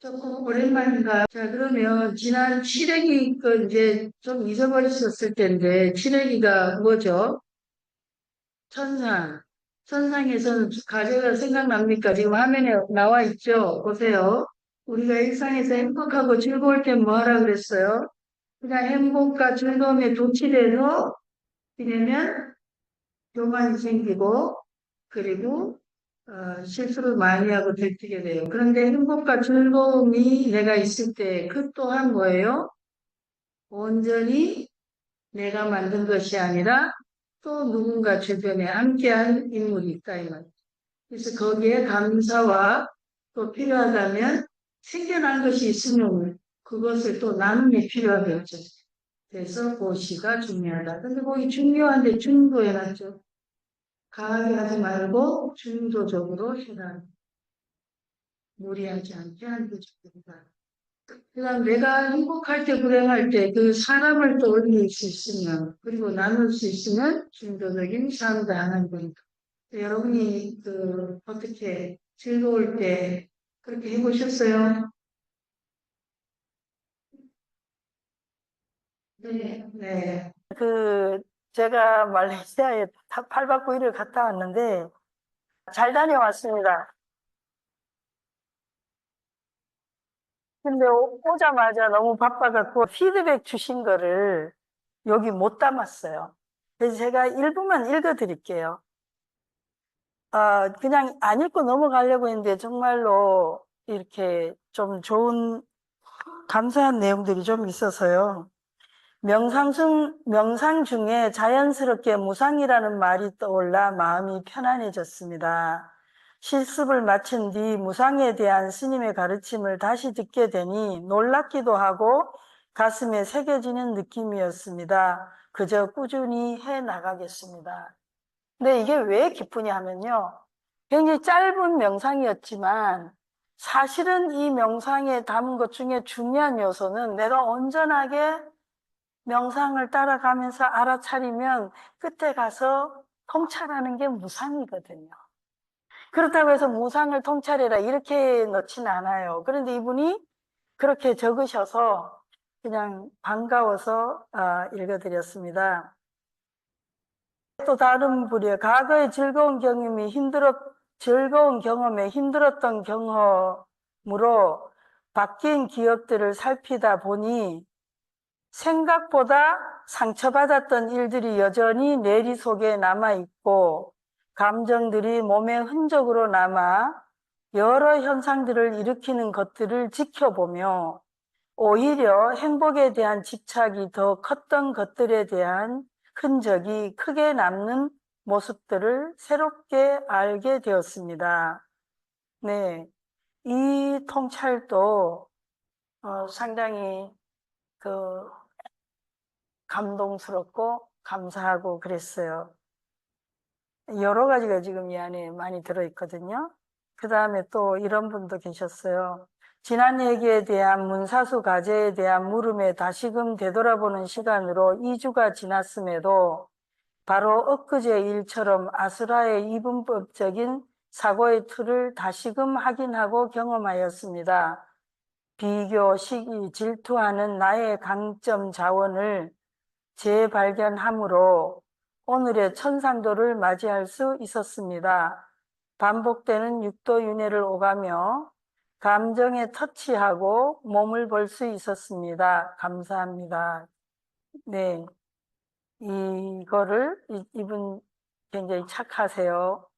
조금 오랜만인가? 자, 그러면 지난 칠레기 거 이제 좀 잊어버리셨을 텐데, 칠레기가 뭐죠? 천상. 천상에서는 가제가 생각납니까? 지금 화면에 나와 있죠? 보세요. 우리가 일상에서 행복하고 즐거울 땐 뭐 하라 그랬어요? 그냥 행복과 즐거움에 도취돼서 지내면 교만이 생기고, 그리고 실수를 많이 하고 들키게 돼요. 그런데 행복과 즐거움이 내가 있을 때 그 또한 뭐예요? 온전히 내가 만든 것이 아니라 또 누군가 주변에 함께한 인물이 있다 이 말이에요. 그래서 거기에 감사와 또 필요하다면 생겨난 것이 있으면 그것을 또 나눔이 필요하겠죠. 그래서 고시가 중요하다. 근데 거기 중요한데 중도해놨죠. 강하게 하지 말고 중도적으로 해라. 무리하지 않게 하는 것입니다. 그다음 내가 행복할 때 불행할 때 그 사람을 또 올릴 수 있으면 그리고 나눌 수 있으면 중도적인 삶도 하는 겁니다. 여러분이 어떻게 즐거울 때 그렇게 해보셨어요? 네, 네. 제가 말레이시아에 8박 9일을 갔다 왔는데 잘 다녀왔습니다. 근데 오자마자 너무 바빠갖고 피드백 주신 거를 여기 못 담았어요. 그래서 제가 일부만 읽어드릴게요. 그냥 안 읽고 넘어가려고 했는데 정말로 이렇게 좀 좋은 감사한 내용들이 좀 있어서요. 명상 중에 자연스럽게 무상이라는 말이 떠올라 마음이 편안해졌습니다. 실습을 마친 뒤 무상에 대한 스님의 가르침을 다시 듣게 되니 놀랍기도 하고 가슴에 새겨지는 느낌이었습니다. 그저 꾸준히 해 나가겠습니다. 근데 이게 왜 기쁘냐 하면요. 굉장히 짧은 명상이었지만 사실은 이 명상에 담은 것 중에 중요한 요소는 내가 온전하게 명상을 따라가면서 알아차리면 끝에 가서 통찰하는 게 무상이거든요. 그렇다고 해서 무상을 통찰해라 이렇게 넣지는 않아요. 그런데 이분이 그렇게 적으셔서 그냥 반가워서 읽어드렸습니다. 또 다른 분이요. 과거의 즐거운 경험에 힘들었던 경험으로 바뀐 기억들을 살피다 보니 생각보다 상처받았던 일들이 여전히 내리 속에 남아있고 감정들이 몸의 흔적으로 남아 여러 현상들을 일으키는 것들을 지켜보며 오히려 행복에 대한 집착이 더 컸던 것들에 대한 흔적이 크게 남는 모습들을 새롭게 알게 되었습니다. 네, 이 통찰도 상당히 감동스럽고 감사하고 그랬어요. 여러 가지가 지금 이 안에 많이 들어있거든요. 그 다음에 또 이런 분도 계셨어요. 지난 얘기에 대한 문사수 과제에 대한 물음에 다시금 되돌아보는 시간으로 2주가 지났음에도 바로 엊그제 일처럼 아수라의 이분법적인 사고의 틀을 다시금 확인하고 경험하였습니다. 비교, 시기, 질투하는 나의 강점 자원을 재발견함으로 오늘의 천상도를 맞이할 수 있었습니다. 반복되는 육도윤회를 오가며 감정에 터치하고 몸을 볼 수 있었습니다. 감사합니다. 네, 이분 굉장히 착하세요.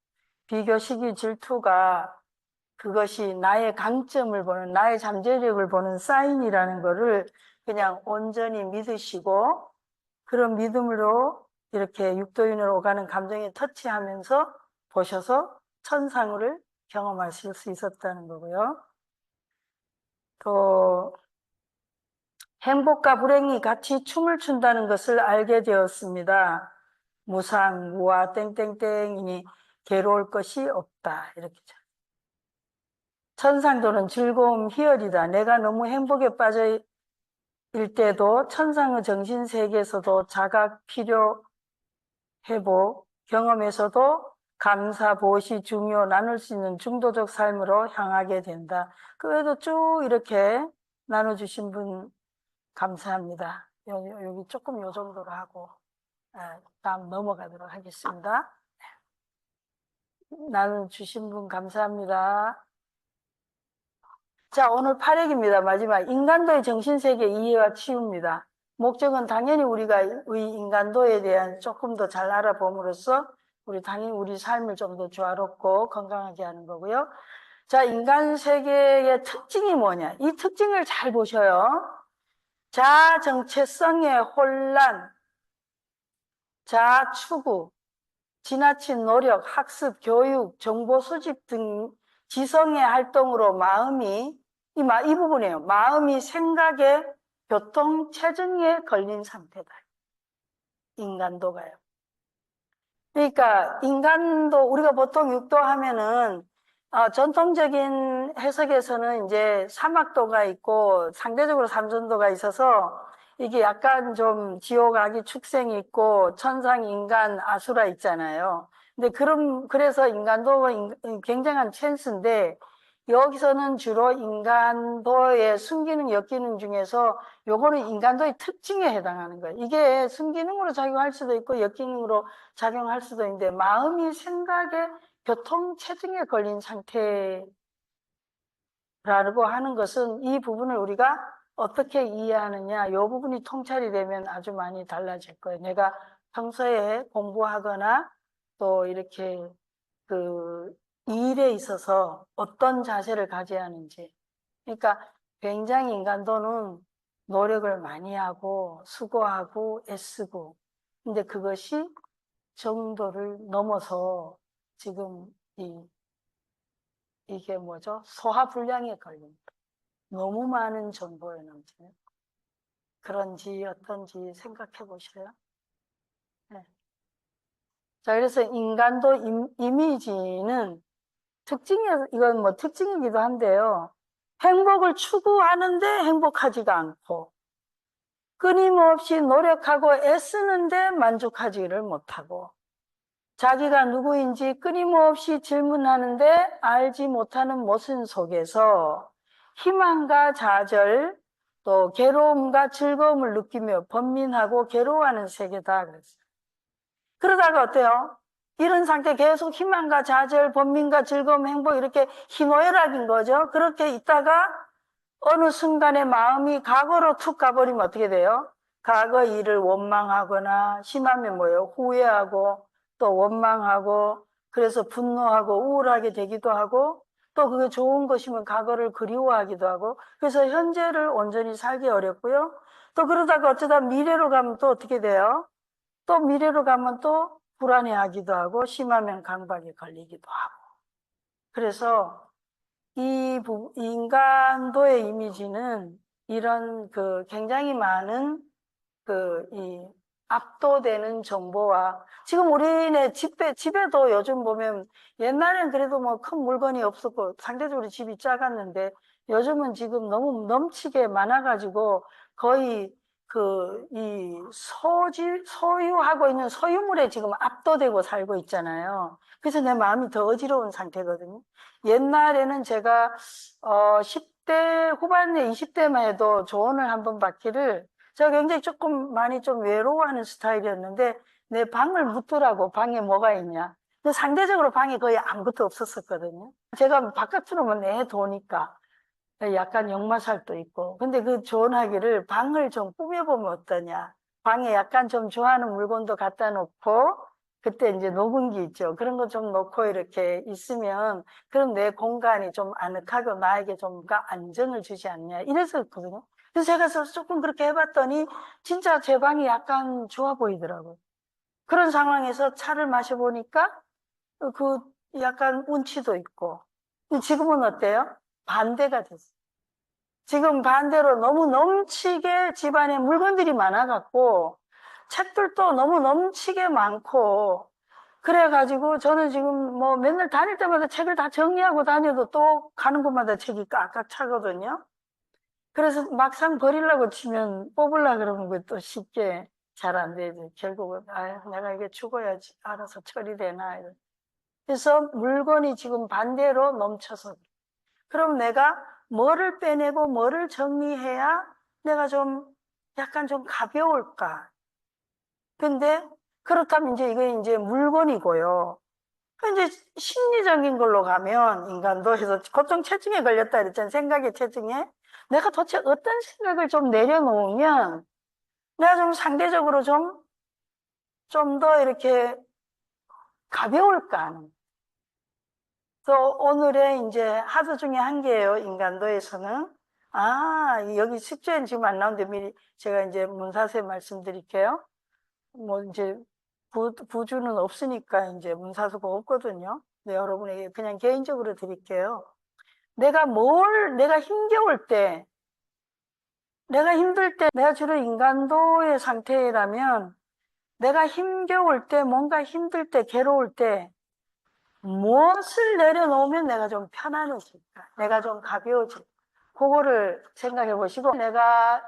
비교, 시기, 질투가 그것이 나의 강점을 보는, 나의 잠재력을 보는 사인이라는 거를 그냥 온전히 믿으시고 그런 믿음으로 이렇게 육도윤회로 오가는 감정에 터치하면서 보셔서 천상을 경험하실 수 있었다는 거고요. 또 행복과 불행이 같이 춤을 춘다는 것을 알게 되었습니다. 무상, 무아, 땡땡땡이니 괴로울 것이 없다. 이렇게. 천상도는 즐거움, 희열이다. 내가 너무 행복에 빠져 일 때도 천상의 정신세계에서도 자각, 필요, 회복, 경험에서도 감사, 보시, 중요, 나눌 수 있는 중도적 삶으로 향하게 된다. 그 외에도 쭉 이렇게 나눠주신 분 감사합니다. 여기 조금 요 정도로 하고 다음 넘어가도록 하겠습니다. 나눠주신 분 감사합니다. 자, 오늘 8회입니다. 마지막. 인간도의 정신세계 이해와 치유입니다. 목적은 당연히 우리가 이 인간도에 대한 조금 더 잘 알아봄으로써 당연히 우리 삶을 좀 더 조화롭고 건강하게 하는 거고요. 자, 인간 세계의 특징이 뭐냐? 이 특징을 잘 보셔요. 자아 정체성의 혼란, 자아 추구, 지나친 노력, 학습, 교육, 정보 수집 등 지성의 활동으로 이 부분이에요. 마음이 생각에 교통 체증에 걸린 상태다. 인간도가요. 그러니까 인간도 우리가 보통 육도 하면은 전통적인 해석에서는 이제 사막도가 있고 상대적으로 삼선도가 있어서 이게 약간 좀 지옥, 악이, 축생이 있고 천상, 인간, 아수라 있잖아요. 근데 그래서 인간도가 굉장한 찬스인데 여기서는 주로 인간도의 순기능, 역기능 중에서 요거는 인간도의 특징에 해당하는 거예요. 이게 순기능으로 작용할 수도 있고 역기능으로 작용할 수도 있는데 마음이 생각에 교통체증에 걸린 상태라고 하는 것은 이 부분을 우리가 어떻게 이해하느냐 이 부분이 통찰이 되면 아주 많이 달라질 거예요. 내가 평소에 공부하거나 또 이렇게 그 일에 있어서 어떤 자세를 가져야 하는지. 그러니까 굉장히 인간도는 노력을 많이 하고 수고하고 애쓰고 근데 그것이 정도를 넘어서 지금 이게 뭐죠? 소화불량에 걸린 너무 많은 정보에 넘치는 그런지 어떤지 생각해 보실래요? 네. 자, 그래서 인간도 이미지는 이건 뭐 특징이기도 한데요. 행복을 추구하는데 행복하지가 않고 끊임없이 노력하고 애쓰는데 만족하지를 못하고 자기가 누구인지 끊임없이 질문하는데 알지 못하는 모순 속에서 희망과 좌절, 또 괴로움과 즐거움을 느끼며 번민하고 괴로워하는 세계다. 그랬어요. 그러다가 어때요? 이런 상태 계속 희망과 좌절, 번민과 즐거움, 행복 이렇게 희노애락인 거죠. 그렇게 있다가 어느 순간에 마음이 과거로 툭 가버리면 어떻게 돼요? 과거 일을 원망하거나 심하면 뭐예요? 후회하고 또 원망하고 그래서 분노하고 우울하게 되기도 하고 또 그게 좋은 것이면 과거를 그리워하기도 하고 그래서 현재를 온전히 살기 어렵고요. 또 그러다가 어쩌다 미래로 가면 또 어떻게 돼요? 또 미래로 가면 또 불안해하기도 하고 심하면 강박에 걸리기도 하고 그래서 이 인간도의 이미지는 이런 굉장히 많은 이 압도되는 정보와 지금 우리네 집에도 요즘 보면 옛날엔 그래도 뭐 큰 물건이 없었고 상대적으로 집이 작았는데 요즘은 지금 너무 넘치게 많아가지고 거의 소유하고 있는 소유물에 지금 압도되고 살고 있잖아요. 그래서 내 마음이 더 어지러운 상태거든요. 옛날에는 제가 10대 후반에 20대만 해도 조언을 한번 받기를 제가 굉장히 많이 좀 외로워하는 스타일이었는데 내 방을 묻더라고. 방에 뭐가 있냐. 근데 상대적으로 방에 거의 아무것도 없었거든요. 제가 바깥으로만 내도니까 약간 역마살도 있고. 근데 그 조언하기를 방을 좀 꾸며보면 어떠냐. 방에 약간 좀 좋아하는 물건도 갖다 놓고 그때 이제 녹음기 있죠. 그런 거 좀 놓고 이렇게 있으면 그럼 내 공간이 좀 아늑하고 나에게 좀 안정을 주지 않냐. 이랬었거든요. 그래서 제가 조금 그렇게 해봤더니 진짜 제 방이 약간 좋아 보이더라고요. 그런 상황에서 차를 마셔보니까 약간 운치도 있고. 지금은 어때요? 반대가 됐어요. 지금 반대로 너무 넘치게 집안에 물건들이 많아갖고 책들도 너무 넘치게 많고 그래가지고 저는 지금 뭐 맨날 다닐 때마다 책을 다 정리하고 다녀도 또 가는 곳마다 책이 꽉꽉 차거든요. 그래서 막상 버리려고 치면 뽑으려고 그러면 그게 또 쉽게 잘 안 되지. 결국은 내가 이게 죽어야지 알아서 처리되나. 그래서 물건이 지금 반대로 넘쳐서. 그럼 내가 뭐를 빼내고 뭐를 정리해야 내가 좀 약간 좀 가벼울까? 근데 그렇다면 이제 물건이고요. 이제 심리적인 걸로 가면 인간도에서 고통체증에 걸렸다 그랬잖아요. 생각의 체증에. 내가 도대체 어떤 생각을 좀 내려놓으면 내가 좀 상대적으로 좀 더 이렇게 가벼울까 하는. 또 오늘의 이제 하드 중에 한 개예요. 인간도에서는. 여기 숙제는 지금 안 나오는데 미리 제가 이제 문사세 말씀드릴게요. 뭐 이제 부주는 없으니까 이제 문사수가 없거든요. 네, 여러분에게 그냥 개인적으로 드릴게요. 내가 힘겨울 때, 내가 힘들 때, 내가 주로 인간도의 상태라면 내가 힘겨울 때, 뭔가 힘들 때, 괴로울 때 무엇을 내려놓으면 내가 좀 편안해질까? 내가 좀 가벼워질까? 그거를 생각해 보시고, 내가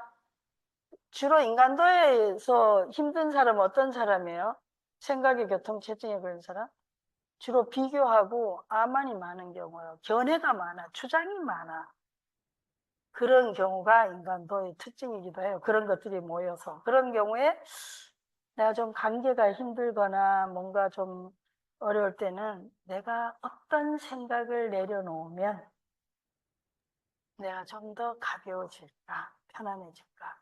주로 인간도에서 힘든 사람은 어떤 사람이에요? 생각의 교통체증에 걸린 사람? 주로 비교하고 암만이 많은 경우요. 견해가 많아, 주장이 많아. 그런 경우가 인간도의 특징이기도 해요. 그런 것들이 모여서. 그런 경우에 내가 좀 관계가 힘들거나 뭔가 좀 어려울 때는 내가 어떤 생각을 내려놓으면 내가 좀 더 가벼워질까, 편안해질까.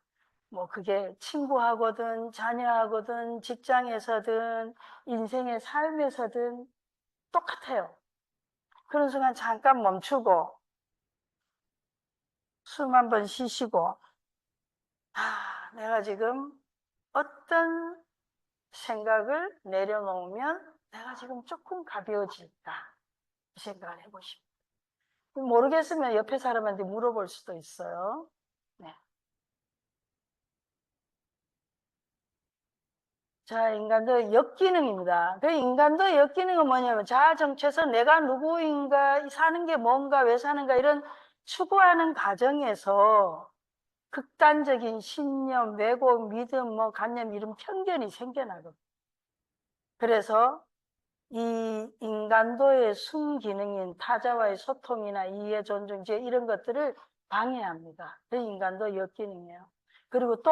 뭐 그게 친구하고든 자녀하고든 직장에서든 인생의 삶에서든 똑같아요. 그런 순간 잠깐 멈추고 숨 한 번 쉬시고 내가 지금 어떤 생각을 내려놓으면 내가 지금 조금 가벼워질까 이 생각을 해보십시오. 모르겠으면 옆에 사람한테 물어볼 수도 있어요. 네. 자, 인간도 역기능입니다. 그 인간도 역기능은 뭐냐면 자아 정체에서 내가 누구인가, 사는 게 뭔가, 왜 사는가 이런 추구하는 과정에서 극단적인 신념, 왜곡, 믿음, 뭐 관념 이런 편견이 생겨나거든요. 그래서 이 인간도의 순기능인 타자와의 소통이나 이해, 존중, 이제 이런 것들을 방해합니다. 그 인간도 역기능이에요. 그리고 또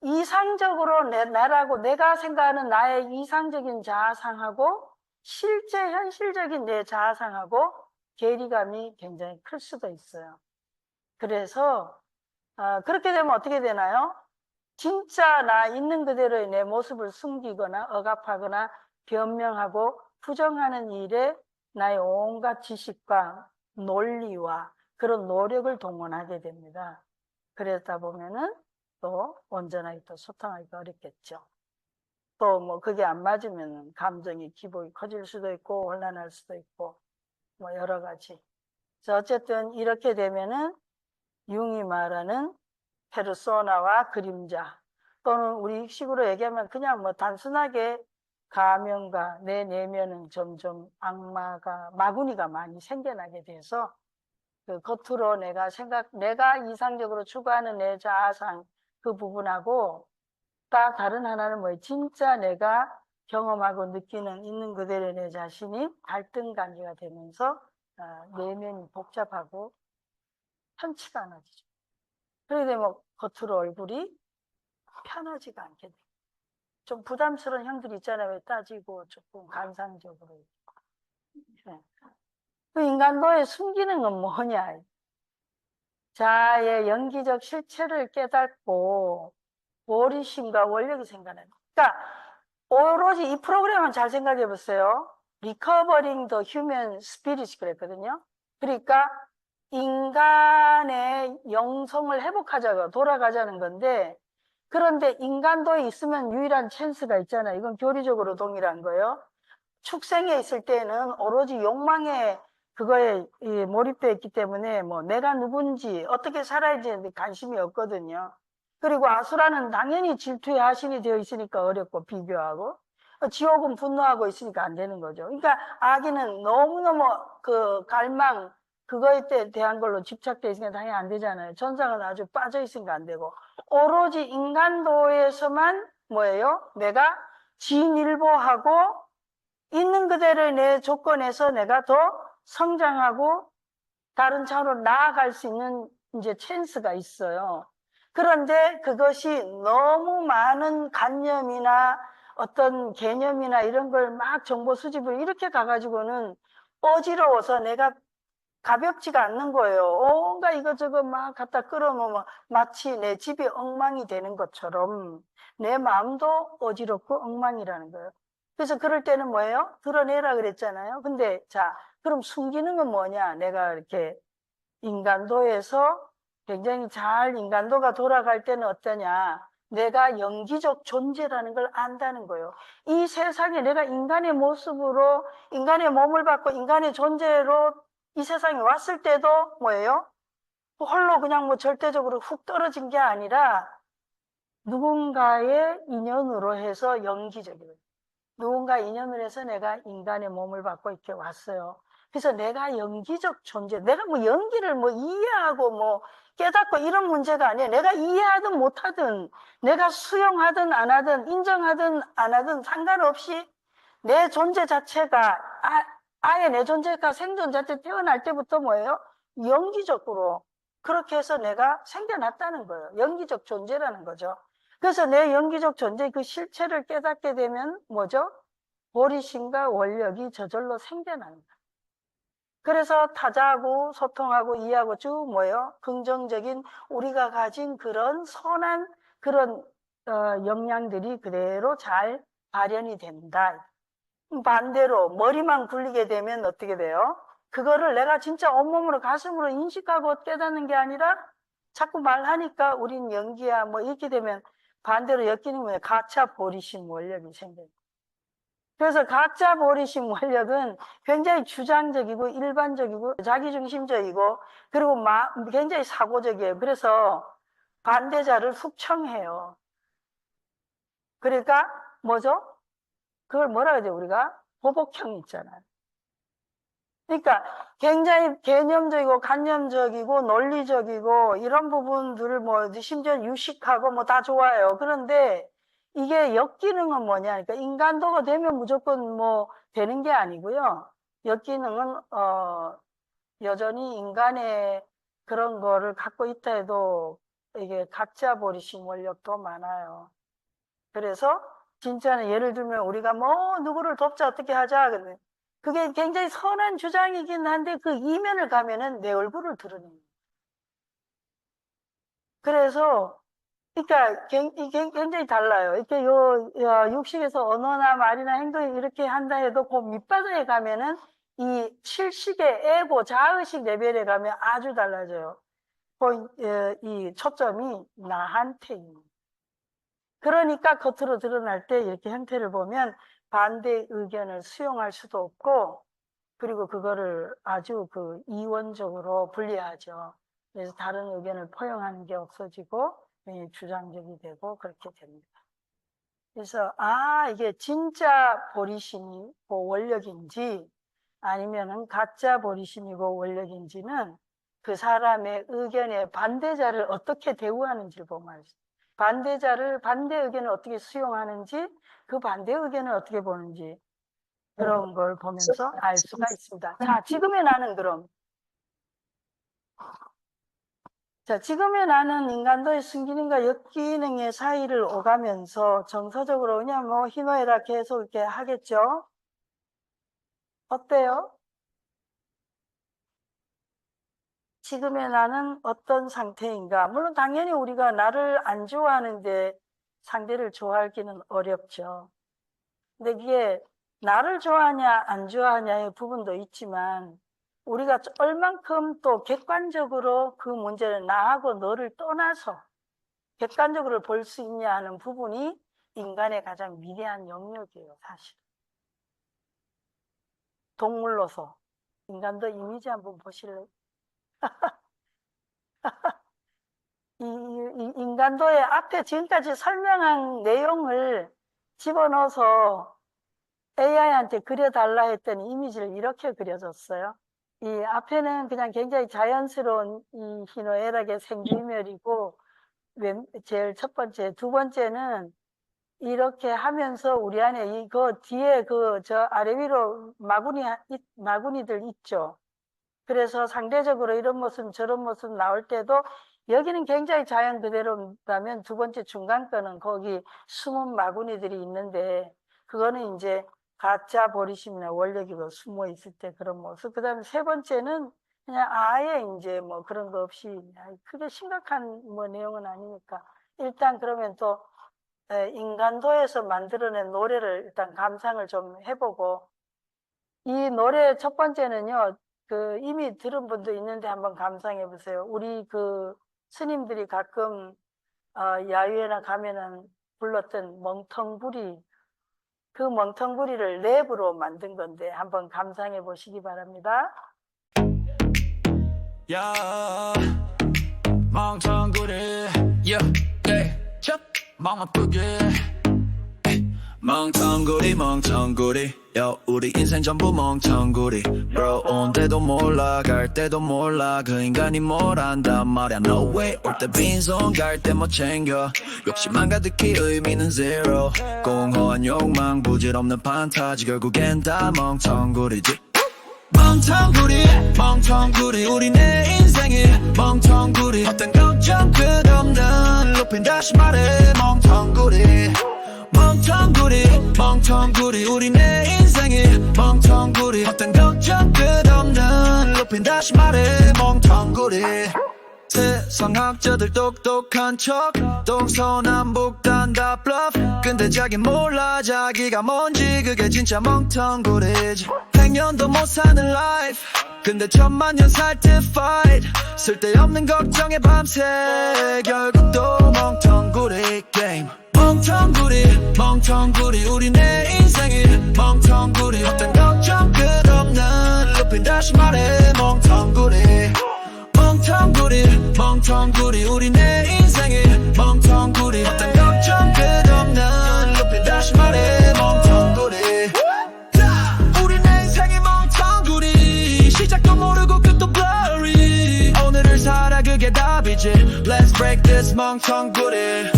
이상적으로 나라고 내가 생각하는 나의 이상적인 자아상하고 실제 현실적인 내 자아상하고 괴리감이 굉장히 클 수도 있어요. 그래서 그렇게 되면 어떻게 되나요? 진짜 나 있는 그대로의 내 모습을 숨기거나 억압하거나 변명하고 부정하는 일에 나의 온갖 지식과 논리와 그런 노력을 동원하게 됩니다. 그러다 보면은 또 온전하게 또 소통하기가 어렵겠죠. 또 뭐 그게 안 맞으면 감정이 기복이 커질 수도 있고 혼란할 수도 있고 뭐 여러 가지. 어쨌든 이렇게 되면은 융이 말하는 페르소나와 그림자 또는 우리 식으로 얘기하면 그냥 뭐 단순하게 가면과 내 내면은 점점 마구니가 많이 생겨나게 돼서 그 겉으로 내가 이상적으로 추구하는 내 자아상 그 부분하고 딱 다른 하나는 뭐예요? 진짜 내가 경험하고 느끼는 있는 그대로의 내 자신이 갈등 관계가 되면서 내면이 복잡하고 편치가 않아지죠. 그러게 되면 겉으로 얼굴이 편하지가 않게 돼요. 좀 부담스러운 형들 있잖아요. 왜 따지고 조금 감상적으로. 네. 그 인간도의 숨기는 건 뭐냐? 자아의 연기적 실체를 깨닫고 몰입심과 원력이 생겨나요. 그러니까 오로지 이 프로그램은 잘 생각해 보세요. Recovering the Human Spirit 그랬거든요. 그러니까 인간의 영성을 회복하자고 돌아가자는 건데 그런데 인간도에 있으면 유일한 찬스가 있잖아요. 이건 교리적으로 동일한 거예요. 축생에 있을 때는 오로지 욕망에 그거에 몰입되어 있기 때문에 뭐 내가 누군지 어떻게 살아야지 관심이 없거든요. 그리고 아수라는 당연히 질투의 하신이 되어 있으니까 어렵고 비교하고 지옥은 분노하고 있으니까 안 되는 거죠. 그러니까 아기는 너무너무 그 갈망 그거에 대한 걸로 집착되어 있으니까 당연히 안 되잖아요. 천상은 아주 빠져 있으니까 안 되고 오로지 인간도에서만 뭐예요? 내가 진일보하고 있는 그대로의 내 조건에서 내가 더 성장하고 다른 차원으로 나아갈 수 있는 이제 찬스가 있어요. 그런데 그것이 너무 많은 관념이나 어떤 개념이나 이런 걸 막 정보 수집을 이렇게 가가지고는 어지러워서 내가 가볍지가 않는 거예요. 온갖 이것저것 막 갖다 끌어모으면 마치 내 집이 엉망이 되는 것처럼 내 마음도 어지럽고 엉망이라는 거예요. 그래서 그럴 때는 뭐예요? 드러내라 그랬잖아요. 근데 자, 그럼 숨기는 건 뭐냐? 내가 이렇게 인간도에서 굉장히 잘 인간도가 돌아갈 때는 어떠냐? 내가 영기적 존재라는 걸 안다는 거예요. 이 세상에 내가 인간의 모습으로 인간의 몸을 받고 인간의 존재로 이 세상에 왔을 때도 뭐예요? 홀로 그냥 뭐 절대적으로 훅 떨어진 게 아니라 누군가의 인연으로 해서 영기적이에요. 누군가 인연을 해서 내가 인간의 몸을 받고 이렇게 왔어요. 그래서 내가 영기적 존재, 내가 뭐 연기를 뭐 이해하고 뭐 깨닫고 이런 문제가 아니에요. 내가 이해하든 못하든, 내가 수용하든 안 하든, 인정하든 안 하든 상관없이 내 존재 자체가, 아예 내 존재가 생존 자체 태어날 때부터 뭐예요? 영기적으로. 그렇게 해서 내가 생겨났다는 거예요. 영기적 존재라는 거죠. 그래서 내 영기적 존재 그 실체를 깨닫게 되면 뭐죠? 보리심과 원력이 저절로 생겨난다. 그래서 타자하고 소통하고 이해하고 쭉 뭐예요? 긍정적인 우리가 가진 그런 선한 그런 역량들이 그대로 잘 발현이 된다. 반대로 머리만 굴리게 되면 어떻게 돼요? 그거를 내가 진짜 온몸으로 가슴으로 인식하고 깨닫는 게 아니라 자꾸 말하니까 우린 연기야 뭐 이렇게 되면 반대로 엮이는 거예요. 가짜 보리심 원력이 생겨요. 그래서 가짜 보리심 원력은 굉장히 주장적이고 일반적이고 자기중심적이고 그리고 굉장히 사고적이에요. 그래서 반대자를 훅청해요. 그러니까 뭐죠? 그걸 뭐라 그러죠 우리가? 보복형 있잖아요. 그러니까 굉장히 개념적이고 관념적이고 논리적이고 이런 부분들을 뭐 심지어 유식하고 뭐 다 좋아요. 그런데 이게 역기능은 뭐냐? 그러니까 인간도가 되면 무조건 뭐 되는 게 아니고요. 역기능은 여전히 인간의 그런 거를 갖고 있다 해도 이게 각자 버리신 원력도 많아요. 그래서 진짜는 예를 들면 우리가 뭐 누구를 돕자 어떻게 하자 근데 그게 굉장히 선한 주장이긴 한데 그 이면을 가면은 내 얼굴을 드러내는 거예요. 그래서 그러니까 이게 굉장히 달라요. 이렇게 육식에서 언어나 말이나 행동이 이렇게 한다 해도 그 밑바닥에 가면은 이 칠식의 에고 자의식 레벨에 가면 아주 달라져요. 이 초점이 나한테 있는 거예요. 그러니까 겉으로 드러날 때 이렇게 형태를 보면 반대 의견을 수용할 수도 없고 그리고 그거를 아주 그 이원적으로 분리하죠. 그래서 다른 의견을 포용하는 게 없어지고 주장적이 되고 그렇게 됩니다. 그래서 이게 진짜 보리심이고 원력인지 아니면은 가짜 보리심이고 원력인지는 그 사람의 의견의 반대자를 어떻게 대우하는지를 보면 알수 있어요. 반대 의견을 어떻게 수용하는지 그 반대 의견을 어떻게 보는지 그런 걸 보면서 알 수가 있습니다. 자, 지금의 나는 그럼 지금의 나는 인간도의 순기능과 역기능의 사이를 오가면서 정서적으로 그냥 뭐 희노애락 계속 이렇게 하겠죠? 어때요? 지금의 나는 어떤 상태인가? 물론 당연히 우리가 나를 안 좋아하는데 상대를 좋아하기는 어렵죠. 근데 이게 나를 좋아하냐 안 좋아하냐의 부분도 있지만 우리가 얼만큼 또 객관적으로 그 문제를 나하고 너를 떠나서 객관적으로 볼 수 있냐 하는 부분이 인간의 가장 위대한 영역이에요, 사실. 동물로서. 인간도 이미지 한번 보실래요? 이 인간도의 앞에 지금까지 설명한 내용을 집어넣어서 AI한테 그려달라 했더니 이미지를 이렇게 그려줬어요. 이 앞에는 그냥 굉장히 자연스러운 이 희노애락의 생기멸이고 제일 첫 번째, 두 번째는 이렇게 하면서 우리 안에 이거 뒤에 저 아래 위로 마구니들 있죠. 그래서 상대적으로 이런 모습 저런 모습 나올 때도 여기는 굉장히 자연 그대로라면 두 번째 중간 거는 거기 숨은 마구니들이 있는데 그거는 이제 가짜 보리심이나 원력이고 숨어 있을 때 그런 모습. 그 다음에 세 번째는 그냥 아예 이제 뭐 그런 거 없이 크게 심각한 뭐 내용은 아니니까 일단 그러면 또 인간도에서 만들어낸 노래를 일단 감상을 좀 해보고 이 노래 첫 번째는요 이미 들은 분도 있는데 한번 감상해 보세요. 우리 스님들이 가끔 야유회나 가면은 불렀던 멍텅구리 그 멍텅구리를 랩으로 만든 건데 한번 감상해 보시기 바랍니다. 야 멍텅구리 멍아프게 멍텅구리 야 우리 인생 전부 멍텅구리 Bro 온데도 몰라 갈 때도 몰라 그 인간이 뭘 안단 말야 No way 올 때 빈손 갈 때 뭐 챙겨 욕심만 가득히 의미는 zero 공허한 욕망 부질없는 판타지 결국엔 다 멍텅구리지 멍텅구리 우리 내 인생이 멍텅구리 어떤 걱정 끝없는 루핀 다시 말해 멍텅구리 우리 내 인생이 멍텅구리 어떤 걱정 끝없는 루핀 다시 말해 멍텅구리 세상 학자들 똑똑한 척 동서남북단 다 bluff 근데 자긴 몰라 자기가 뭔지 그게 진짜 멍텅구리지 100년도 못 사는 life 근데 1000만년 살 때 fight 쓸데없는 걱정에 밤새 결국 또 멍텅구리 게임 멍텅구리 우리 내 인생이 멍텅구리 어떤 걱정 끝없는 루핀 다시 말해 멍텅구리 우리 내 인생이 멍텅구리 어떤 걱정 끝없는 루핀 다시 말해 멍텅구리 우리 내 인생이 멍텅구리 시작도 모르고 끝도 blurry 오늘을 살아 그게 답이지 Let's break this 멍텅구리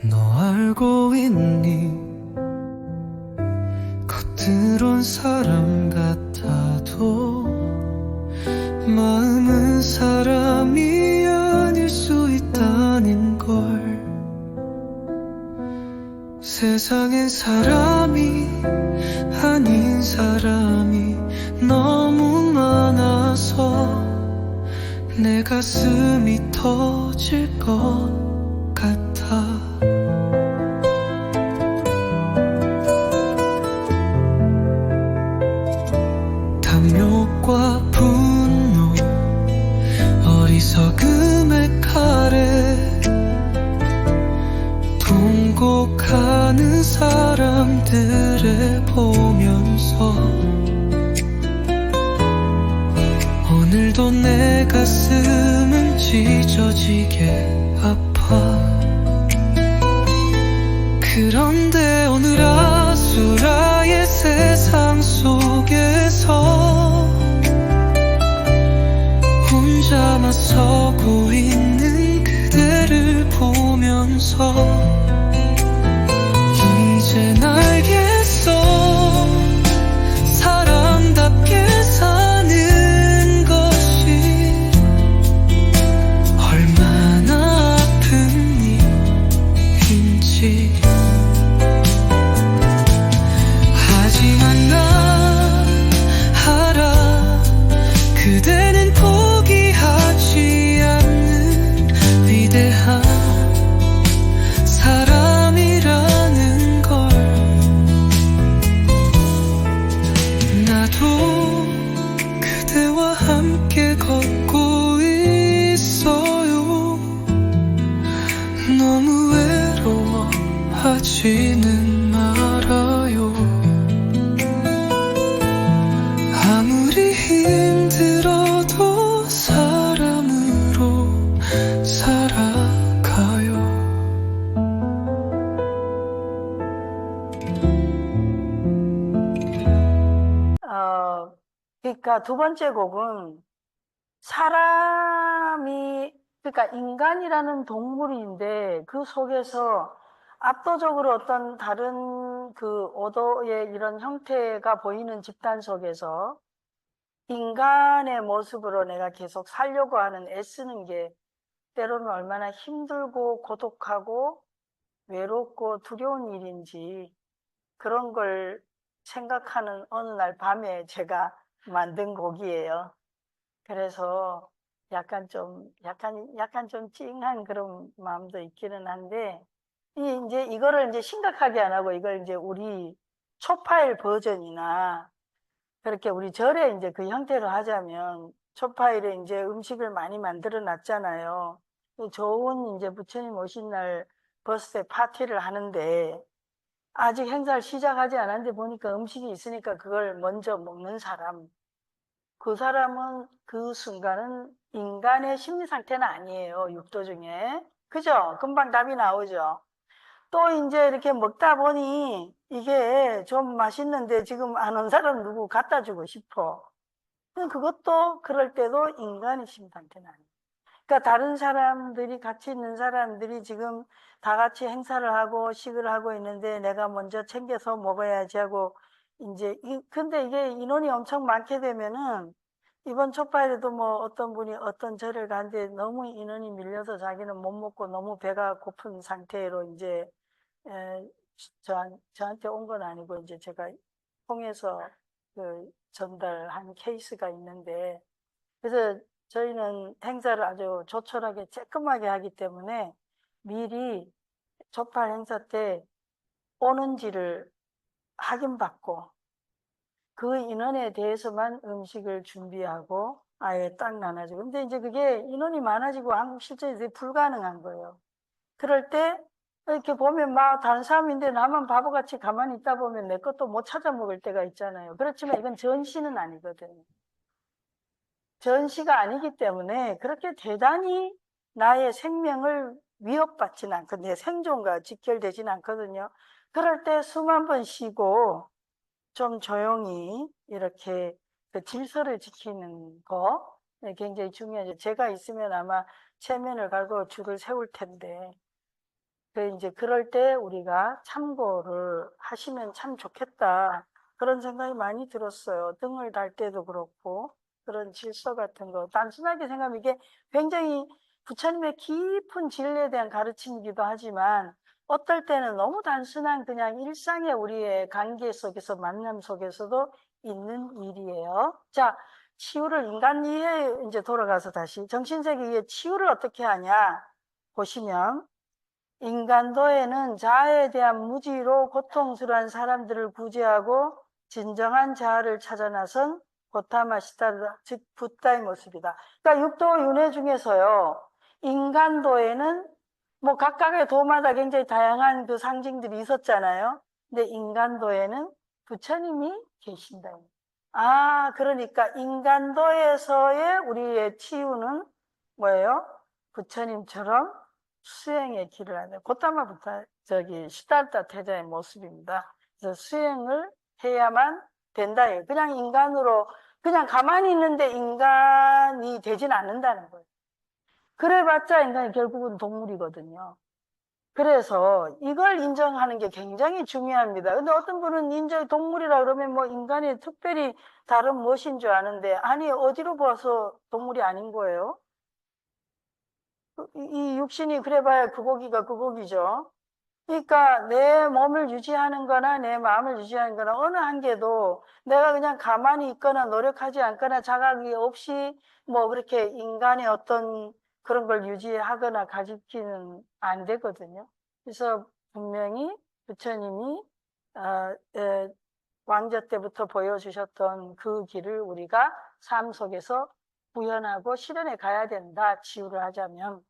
너 알고 있니 겉으론 사람 같아도 마음은 사람이 아닐 수 있다는 걸 세상엔 사람이 아닌 사람이 너무 많아서 내 가슴이 터질 것 같아 탐욕과 분노 어리석음의 칼에 통곡하는 사람들을 보면서 오늘도 내 가슴은 찢어지게 아파 그런데 오늘 아수라의 세상 속에서 혼자만 서고 있는 그대를 보면서 이젠 알겠어 사람답게 사는 것이 얼마나 아픈 일인지 하지만 난 알아 그대는 포기하지 않는 위대한 사람이라는 걸 나도 그대와 함께 걷고 있어요 너무 외로워하지는 말아요 아무리 힘들어도 사람으로 살아가요 자, 두 번째 곡은 사람이, 그러니까 인간이라는 동물인데 그 속에서 압도적으로 어떤 다른 그 오도의 이런 형태가 보이는 집단 속에서 인간의 모습으로 내가 계속 살려고 하는 애쓰는 게 때로는 얼마나 힘들고 고독하고 외롭고 두려운 일인지 그런 걸 생각하는 어느 날 밤에 제가 만든 곡이에요. 그래서 약간 좀 찡한 그런 마음도 있기는 한데, 이제 이거를 이제 심각하게 안 하고 이걸 이제 우리 초파일 버전이나 그렇게 우리 절에 이제 그 형태로 하자면 초파일에 이제 음식을 많이 만들어 놨잖아요. 좋은 이제 부처님 오신 날 버스에 파티를 하는데 아직 행사를 시작하지 않았는데 보니까 음식이 있으니까 그걸 먼저 먹는 사람. 그 사람은 그 순간은 인간의 심리 상태는 아니에요. 육도 중에. 그죠? 금방 답이 나오죠. 또 이제 이렇게 먹다 보니 이게 좀 맛있는데 지금 안 온 사람 누구 갖다 주고 싶어. 그것도 그럴 때도 인간의 심리 상태는 아니에요. 그러니까 다른 사람들이 같이 있는 사람들이 지금 다 같이 행사를 하고 식을 하고 있는데 내가 먼저 챙겨서 먹어야지 하고 이제 근데 이게 인원이 엄청 많게 되면은 이번 초파에도 뭐 어떤 분이 어떤 절을 가는데 너무 인원이 밀려서 자기는 못 먹고 너무 배가 고픈 상태로 이제 저한테 온 건 아니고 이제 제가 통해서 그 전달한 케이스가 있는데 그래서 저희는 행사를 아주 조촐하게 쬐끔하게 하기 때문에 미리 초파 행사 때 오는지를 확인받고 그 인원에 대해서만 음식을 준비하고 아예 딱 나눠주고. 근데 이제 그게 인원이 많아지고 한국 실전에서 불가능한 거예요. 그럴 때 이렇게 보면 막 다른 사람인데 나만 바보같이 가만히 있다 보면 내 것도 못 찾아 먹을 때가 있잖아요. 그렇지만 이건 전시는 아니거든요. 전시가 아니기 때문에 그렇게 대단히 나의 생명을 위협받지는 않거든요. 내 생존과 직결되지는 않거든요. 그럴 때 숨 한 번 쉬고 좀 조용히 이렇게 그 질서를 지키는 거 굉장히 중요하죠. 제가 있으면 아마 체면을 갈고 줄을 세울 텐데 이제 그럴 때 우리가 참고를 하시면 참 좋겠다. 그런 생각이 많이 들었어요. 등을 달 때도 그렇고 그런 질서 같은 거 단순하게 생각하면 이게 굉장히 부처님의 깊은 진리에 대한 가르침이기도 하지만 어떨 때는 너무 단순한 그냥 일상의 우리의 관계 속에서 만남 속에서도 있는 일이에요. 자, 치유를 인간 이해에 이제 돌아가서 다시 정신세계 이해 치유를 어떻게 하냐 보시면 인간도에는 자아에 대한 무지로 고통스러운 사람들을 구제하고 진정한 자아를 찾아 나선 고타마시타, 즉 붓다의 모습이다. 그러니까 육도 윤회 중에서요. 인간도에는 뭐 각각의 도마다 굉장히 다양한 그 상징들이 있었잖아요. 근데 인간도에는 부처님이 계신다. 아, 그러니까 인간도에서의 우리의 치유는 뭐예요? 부처님처럼 수행의 길을 하는 고타마부터 시달타 태자의 모습입니다. 그래서 수행을 해야만 된다. 그냥 인간으로 그냥 가만히 있는데 인간이 되진 않는다는 거예요. 그래봤자 인간이 결국은 동물이거든요. 그래서 이걸 인정하는 게 굉장히 중요합니다. 근데 어떤 분은 인정 동물이라 그러면 뭐 인간이 특별히 다른 무엇인 줄 아는데 아니 어디로 봐서 동물이 아닌 거예요? 이 육신이 그래봐야 그 고기가 그 고기죠. 그러니까 내 몸을 유지하는 거나 내 마음을 유지하는 거나 어느 한계도 내가 그냥 가만히 있거나 노력하지 않거나 자각이 없이 뭐 그렇게 인간의 어떤 그런 걸 유지하거나 가지키는 안 되거든요. 그래서 분명히 부처님이 왕자 때부터 보여주셨던 그 길을 우리가 삶 속에서 구현하고 실현해 가야 된다. 치유를 하자면.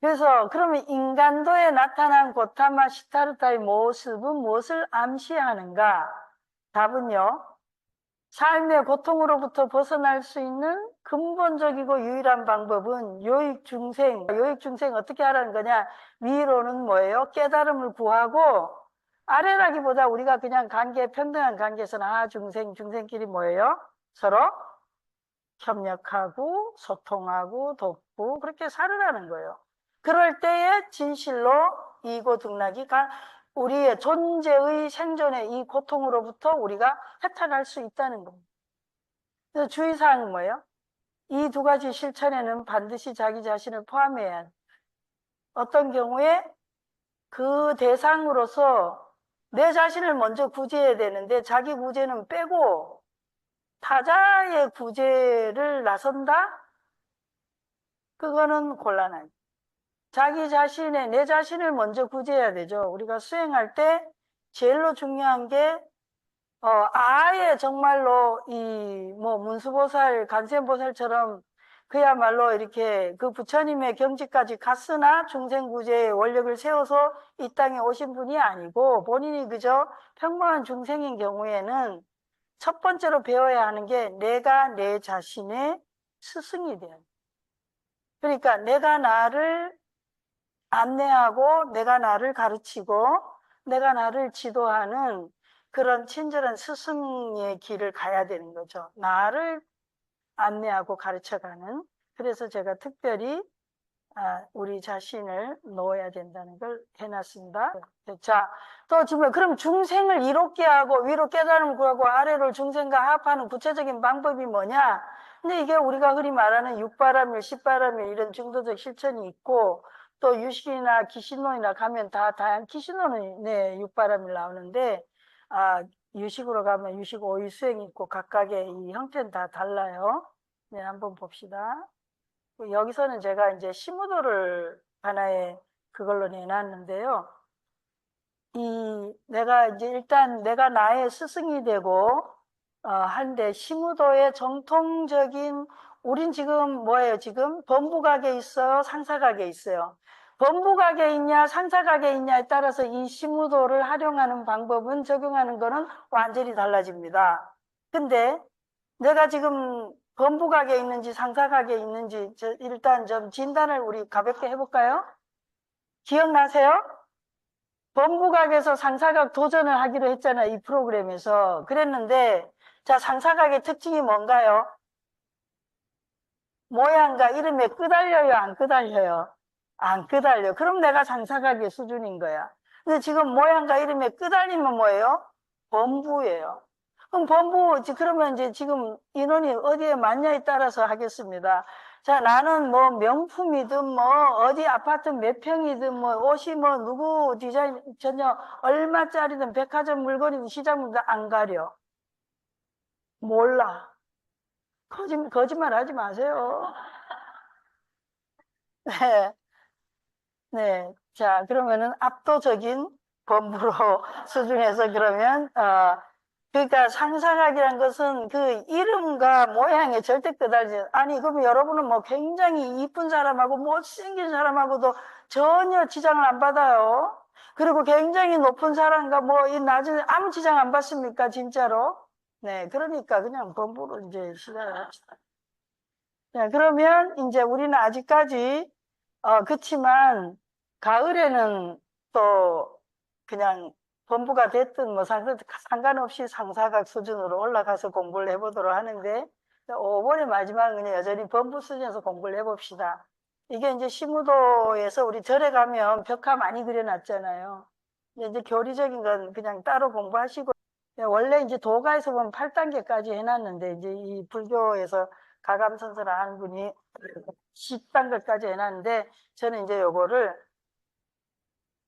그래서 그러면 인간도에 나타난 고타마 시타르타의 모습은 무엇을 암시하는가? 답은요. 삶의 고통으로부터 벗어날 수 있는 근본적이고 유일한 방법은 요익중생. 요익중생 어떻게 하라는 거냐? 위로는 뭐예요? 깨달음을 구하고 아래라기보다 우리가 그냥 관계, 평등한 관계에서는 중생끼리 뭐예요? 서로 협력하고 소통하고 돕고 그렇게 살으라는 거예요. 그럴 때에 진실로 이고등락이 우리의 존재의 생존의 이 고통으로부터 우리가 해탈할 수 있다는 겁니다. 그래서 주의사항은 뭐예요? 이 두 가지 실천에는 반드시 자기 자신을 포함해야 해요. 어떤 경우에 그 대상으로서 내 자신을 먼저 구제해야 되는데 자기 구제는 빼고 타자의 구제를 나선다? 그거는 곤란하죠. 자기 자신의, 내 자신을 먼저 구제해야 되죠. 우리가 수행할 때 제일로 중요한 게 아예 정말로 문수보살, 간센보살처럼 그야말로 이렇게 그 부처님의 경지까지 갔으나 중생구제의 원력을 세워서 이 땅에 오신 분이 아니고 본인이 그저 평범한 중생인 경우에는 첫 번째로 배워야 하는 게 내가 내 자신의 스승이 돼요. 그러니까 내가 나를 안내하고 내가 나를 가르치고 내가 나를 지도하는 그런 친절한 스승의 길을 가야 되는 거죠. 나를 안내하고 가르쳐가는. 그래서 제가 특별히 우리 자신을 놓아야 된다는 걸 해놨습니다. 자, 또 지금 그럼 중생을 이롭게 하고 위로 깨달음을 구하고 아래로 중생과 합하는 구체적인 방법이 뭐냐? 근데 이게 우리가 흔히 말하는 육바라밀, 십바라밀 이런 중도적 실천이 있고 또 유식이나 기신론이나 가면 다 다양한 기신론은 육바라밀 나오는데 유식으로 가면 유식 오의 수행이 있고 각각의 이 형태는 다 달라요. 네, 한번 봅시다. 여기서는 제가 이제 시무도를 하나의 그걸로 내놨는데요. 내가 이제 일단 내가 나의 스승이 되고 한데 시무도의 정통적인 우린 지금 뭐예요? 지금 범부각에 있어요? 상사각에 있어요? 범부각에 있냐 상사각에 있냐에 따라서 이 시무도를 활용하는 방법은 적용하는 거는 완전히 달라집니다. 근데 내가 지금 범부각에 있는지 상사각에 있는지 일단 좀 진단을 우리 가볍게 해볼까요? 기억나세요? 범부각에서 상사각 도전을 하기로 했잖아요. 이 프로그램에서. 그랬는데 자, 상사각의 특징이 뭔가요? 모양과 이름에 끄달려요? 안 끄달려요? 안 끄달려. 그럼 내가 상사각의 수준인 거야. 근데 지금 모양과 이름에 끄달리면 뭐예요? 범부예요. 그럼 범부, 그러면 이제 지금 인원이 어디에 맞냐에 따라서 하겠습니다. 자, 나는 뭐 명품이든 뭐 어디 아파트 몇 평이든 뭐 옷이 뭐 누구 디자인 전혀 얼마짜리든 백화점 물건이든 시장 물건 안 가려. 몰라. 거짓말 하지 마세요. 네. 네. 자, 그러면은 압도적인 범부로 수준에서 그러면, 그러니까 상상학이란 것은 그 이름과 모양에 절대 끄달리지. 아니, 그러면 여러분은 뭐 굉장히 이쁜 사람하고 못생긴 사람하고도 전혀 지장을 안 받아요. 그리고 굉장히 높은 사람과 뭐 이 낮은 아무 지장 안 받습니까? 진짜로? 네. 그러니까 그냥 범부로 이제 시작을 합시다. 네. 그러면 이제 우리는 아직까지 그치만 가을에는 또 그냥 본부가 됐든 뭐 상관없이 상사각 수준으로 올라가서 공부를 해보도록 하는데 5번의 마지막은 그냥 여전히 본부 수준에서 공부를 해봅시다. 이게 이제 시무도에서 우리 절에 가면 벽화 많이 그려놨잖아요. 이제 교리적인 건 그냥 따로 공부하시고 원래 이제 도가에서 보면 8단계까지 해놨는데 이제 이 불교에서 가감선설을 하는 분이 10단계까지 해놨는데 저는 이제 요거를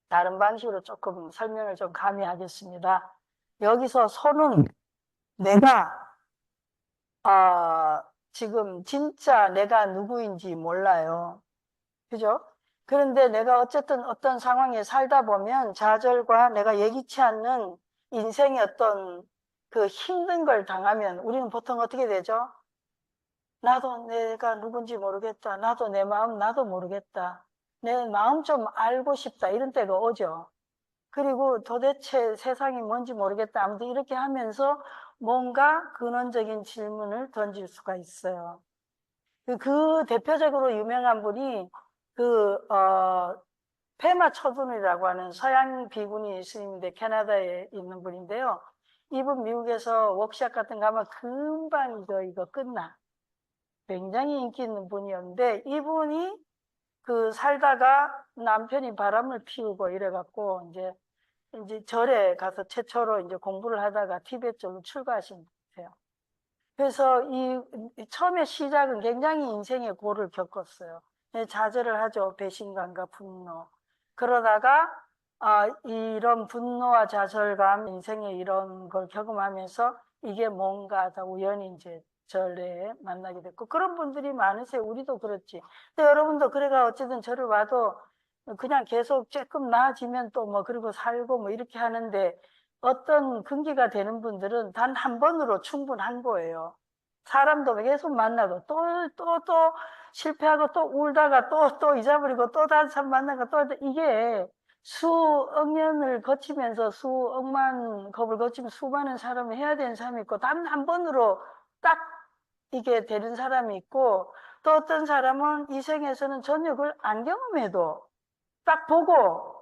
다른 방식으로 조금 설명을 좀 가미하겠습니다. 여기서 손은 내가 지금 진짜 내가 누구인지 몰라요. 그죠? 그런데 내가 어쨌든 어떤 상황에 살다 보면 좌절과 내가 예기치 않는 인생의 어떤 그 힘든 걸 당하면 우리는 보통 어떻게 되죠? 나도 내가 누군지 모르겠다. 나도 내 마음 나도 모르겠다. 내 마음 좀 알고 싶다. 이런 때가 오죠. 그리고 도대체 세상이 뭔지 모르겠다. 아무튼 이렇게 하면서 뭔가 근원적인 질문을 던질 수가 있어요. 그 대표적으로 유명한 분이 페마 초둔이라고 하는 서양 비구니 스님인데 캐나다에 있는 분인데요. 이분 미국에서 워크샵 같은 거 하면 금방 이거 끝나. 굉장히 인기 있는 분이었는데 이분이 그 살다가 남편이 바람을 피우고 이래갖고 이제 절에 가서 최초로 이제 공부를 하다가 티베트로 출가하신 분 같아요. 그래서 이 처음에 시작은 굉장히 인생의 고를 겪었어요. 좌절을 하죠. 배신감과 분노. 그러다가 이런 분노와 좌절감, 인생의 이런 걸 경험하면서 이게 뭔가 하다 우연히 이제 절에 만나게 됐고 그런 분들이 많으세요. 우리도 그렇지. 근데 여러분도 그래가 어쨌든 절을 와도 그냥 계속 조금 나아지면 또 뭐 그리고 살고 뭐 이렇게 하는데 어떤 근기가 되는 분들은 단 한 번으로 충분한 거예요. 사람도 계속 만나도 또 실패하고 또 울다가 또 잊어버리고 또 다른 사람 만나고 또 이게 수억 년을 거치면서 수억만 겁을 거치면 수많은 사람을 해야 되는 사람이 있고 단 한 번으로 딱 이게 되는 사람이 있고 또 어떤 사람은 이 생에서는 전혀 그걸 안 경험해도 딱 보고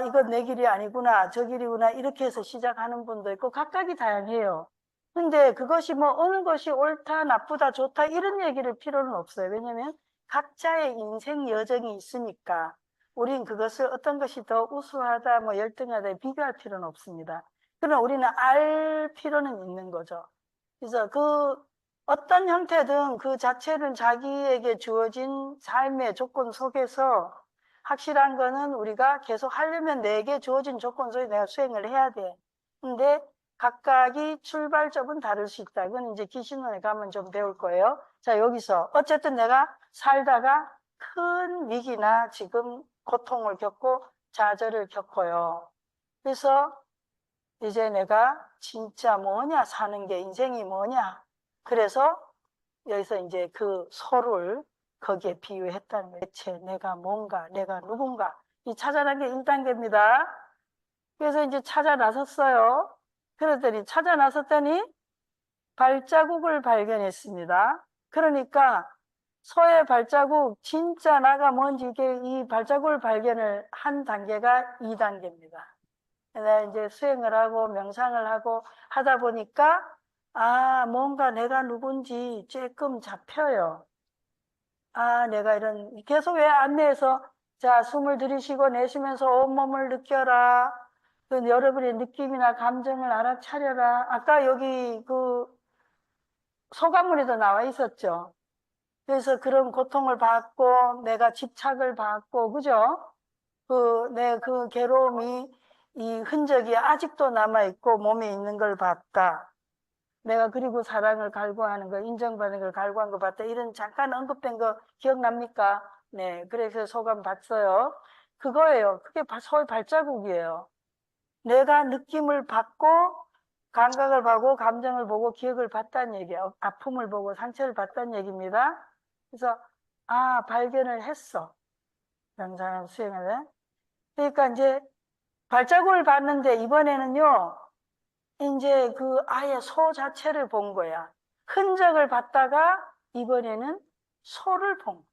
이건 내 길이 아니구나 저 길이구나 이렇게 해서 시작하는 분도 있고 각각이 다양해요. 근데 그것이 뭐 어느 것이 옳다 나쁘다 좋다 이런 얘기를 필요는 없어요. 왜냐면 각자의 인생 여정이 있으니까 우린 그것을 어떤 것이 더 우수하다 뭐 열등하다 비교할 필요는 없습니다. 그러나 우리는 알 필요는 있는 거죠. 그래서 그 어떤 형태든 그 자체는 자기에게 주어진 삶의 조건 속에서 확실한 거는 우리가 계속 하려면 내게 주어진 조건 속에 내가 수행을 해야 돼. 근데 각각이 출발점은 다를 수 있다. 이건 이제 기신론에 가면 좀 배울 거예요. 자, 여기서 어쨌든 내가 살다가 큰 위기나 지금 고통을 겪고 좌절을 겪어요. 그래서 이제 내가 진짜 뭐냐 사는 게 인생이 뭐냐. 그래서 여기서 이제 그 소를 거기에 비유했다는 거예요. 대체 내가 뭔가, 내가 누군가. 이 찾아난 게 1단계입니다. 그래서 이제 찾아 나섰어요. 그랬더니 찾아 나섰더니 발자국을 발견했습니다. 그러니까 소의 발자국, 진짜 나가 뭔지 이게 이 발자국을 발견을 한 단계가 2단계입니다. 내가 이제 수행을 하고 명상을 하고 하다 보니까 뭔가 내가 누군지 조금 잡혀요. 내가 이런 계속 왜 안내해서 자 숨을 들이쉬고 내쉬면서 온몸을 느껴라. 그 여러분의 느낌이나 감정을 알아차려라. 아까 여기 그 소감문에도 나와 있었죠. 그래서 그런 고통을 받고 내가 집착을 받고 그죠? 내 그 괴로움이 이 흔적이 아직도 남아있고 몸에 있는 걸 봤다. 내가 그리고 사랑을 갈구하는 거, 인정받는 걸 갈구한 거 봤다. 이런 잠깐 언급된 거 기억납니까? 네, 그래서 소감 봤어요. 그거예요. 그게 소의 발자국이에요. 내가 느낌을 받고 감각을 보고 감정을 보고 기억을 봤다는 얘기예요. 아픔을 보고 상처를 봤다는 얘기입니다. 그래서 발견을 했어. 명상을 수행을 해. 그러니까 이제 발자국을 봤는데 이번에는요. 이제 그 아예 소 자체를 본 거야. 흔적을 봤다가 이번에는 소를 본 거야.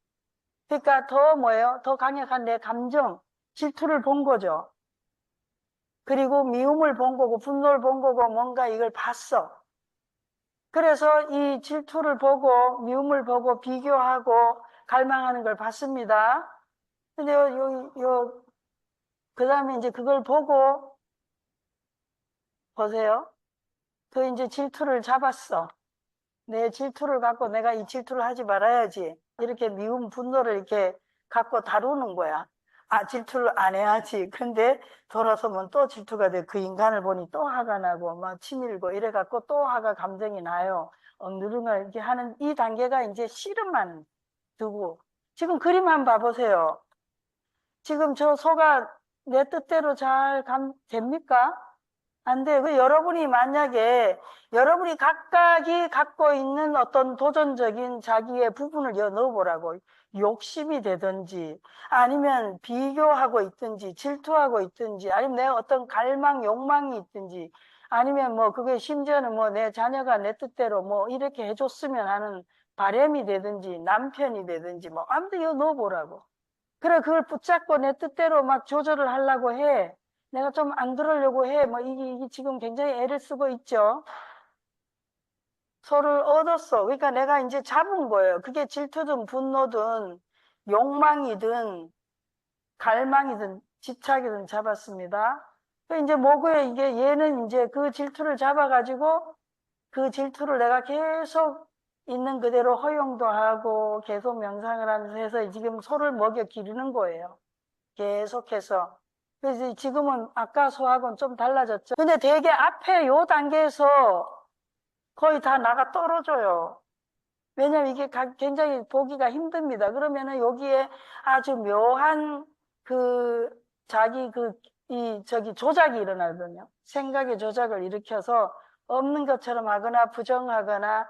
그러니까 더 뭐예요? 더 강력한 내 감정, 질투를 본 거죠. 그리고 미움을 본 거고 분노를 본 거고 뭔가 이걸 봤어. 그래서 이 질투를 보고 미움을 보고 비교하고 갈망하는 걸 봤습니다. 근데 그 다음에 이제 그걸 보고 보세요. 그 이제 질투를 잡았어. 내 질투를 갖고 내가 이 질투를 하지 말아야지. 이렇게 미움, 분노를 이렇게 갖고 다루는 거야. 질투를 안 해야지. 근데 돌아서면 또 질투가 돼. 그 인간을 보니 또 화가 나고, 막 치밀고, 이래갖고 또 화가 감정이 나요. 누군가 이렇게 하는 이 단계가 이제 씨름만 두고. 지금 그림 한번 봐보세요. 지금 저 소가 내 뜻대로 잘 됩니까? 안 돼. 여러분이 만약에 여러분이 각각이 갖고 있는 어떤 도전적인 자기의 부분을 넣어보라고. 욕심이 되든지 아니면 비교하고 있든지 질투하고 있든지 아니면 내 어떤 갈망, 욕망이 있든지 아니면 뭐 그게 심지어는 뭐 내 자녀가 내 뜻대로 뭐 이렇게 해줬으면 하는 바람이 되든지 남편이 되든지 뭐 아무튼 이거 넣어보라고. 그래 그걸 붙잡고 내 뜻대로 막 조절을 하려고 해. 내가 좀 안 그러려고 해. 뭐 이게 지금 굉장히 애를 쓰고 있죠. 소를 얻었어. 그러니까 내가 이제 잡은 거예요. 그게 질투든 분노든 욕망이든 갈망이든 집착이든 잡았습니다. 이제 뭐고요? 이게 얘는 이제 그 질투를 잡아가지고 그 질투를 내가 계속 있는 그대로 허용도 하고 계속 명상을 하면서 해서 지금 소를 먹여 기르는 거예요. 계속해서. 그래서 지금은 아까 소하고는 좀 달라졌죠. 근데 되게 앞에 요 단계에서 거의 다 나가 떨어져요. 왜냐면 이게 굉장히 보기가 힘듭니다. 그러면은 여기에 아주 묘한 조작이 일어나거든요. 생각의 조작을 일으켜서 없는 것처럼 하거나 부정하거나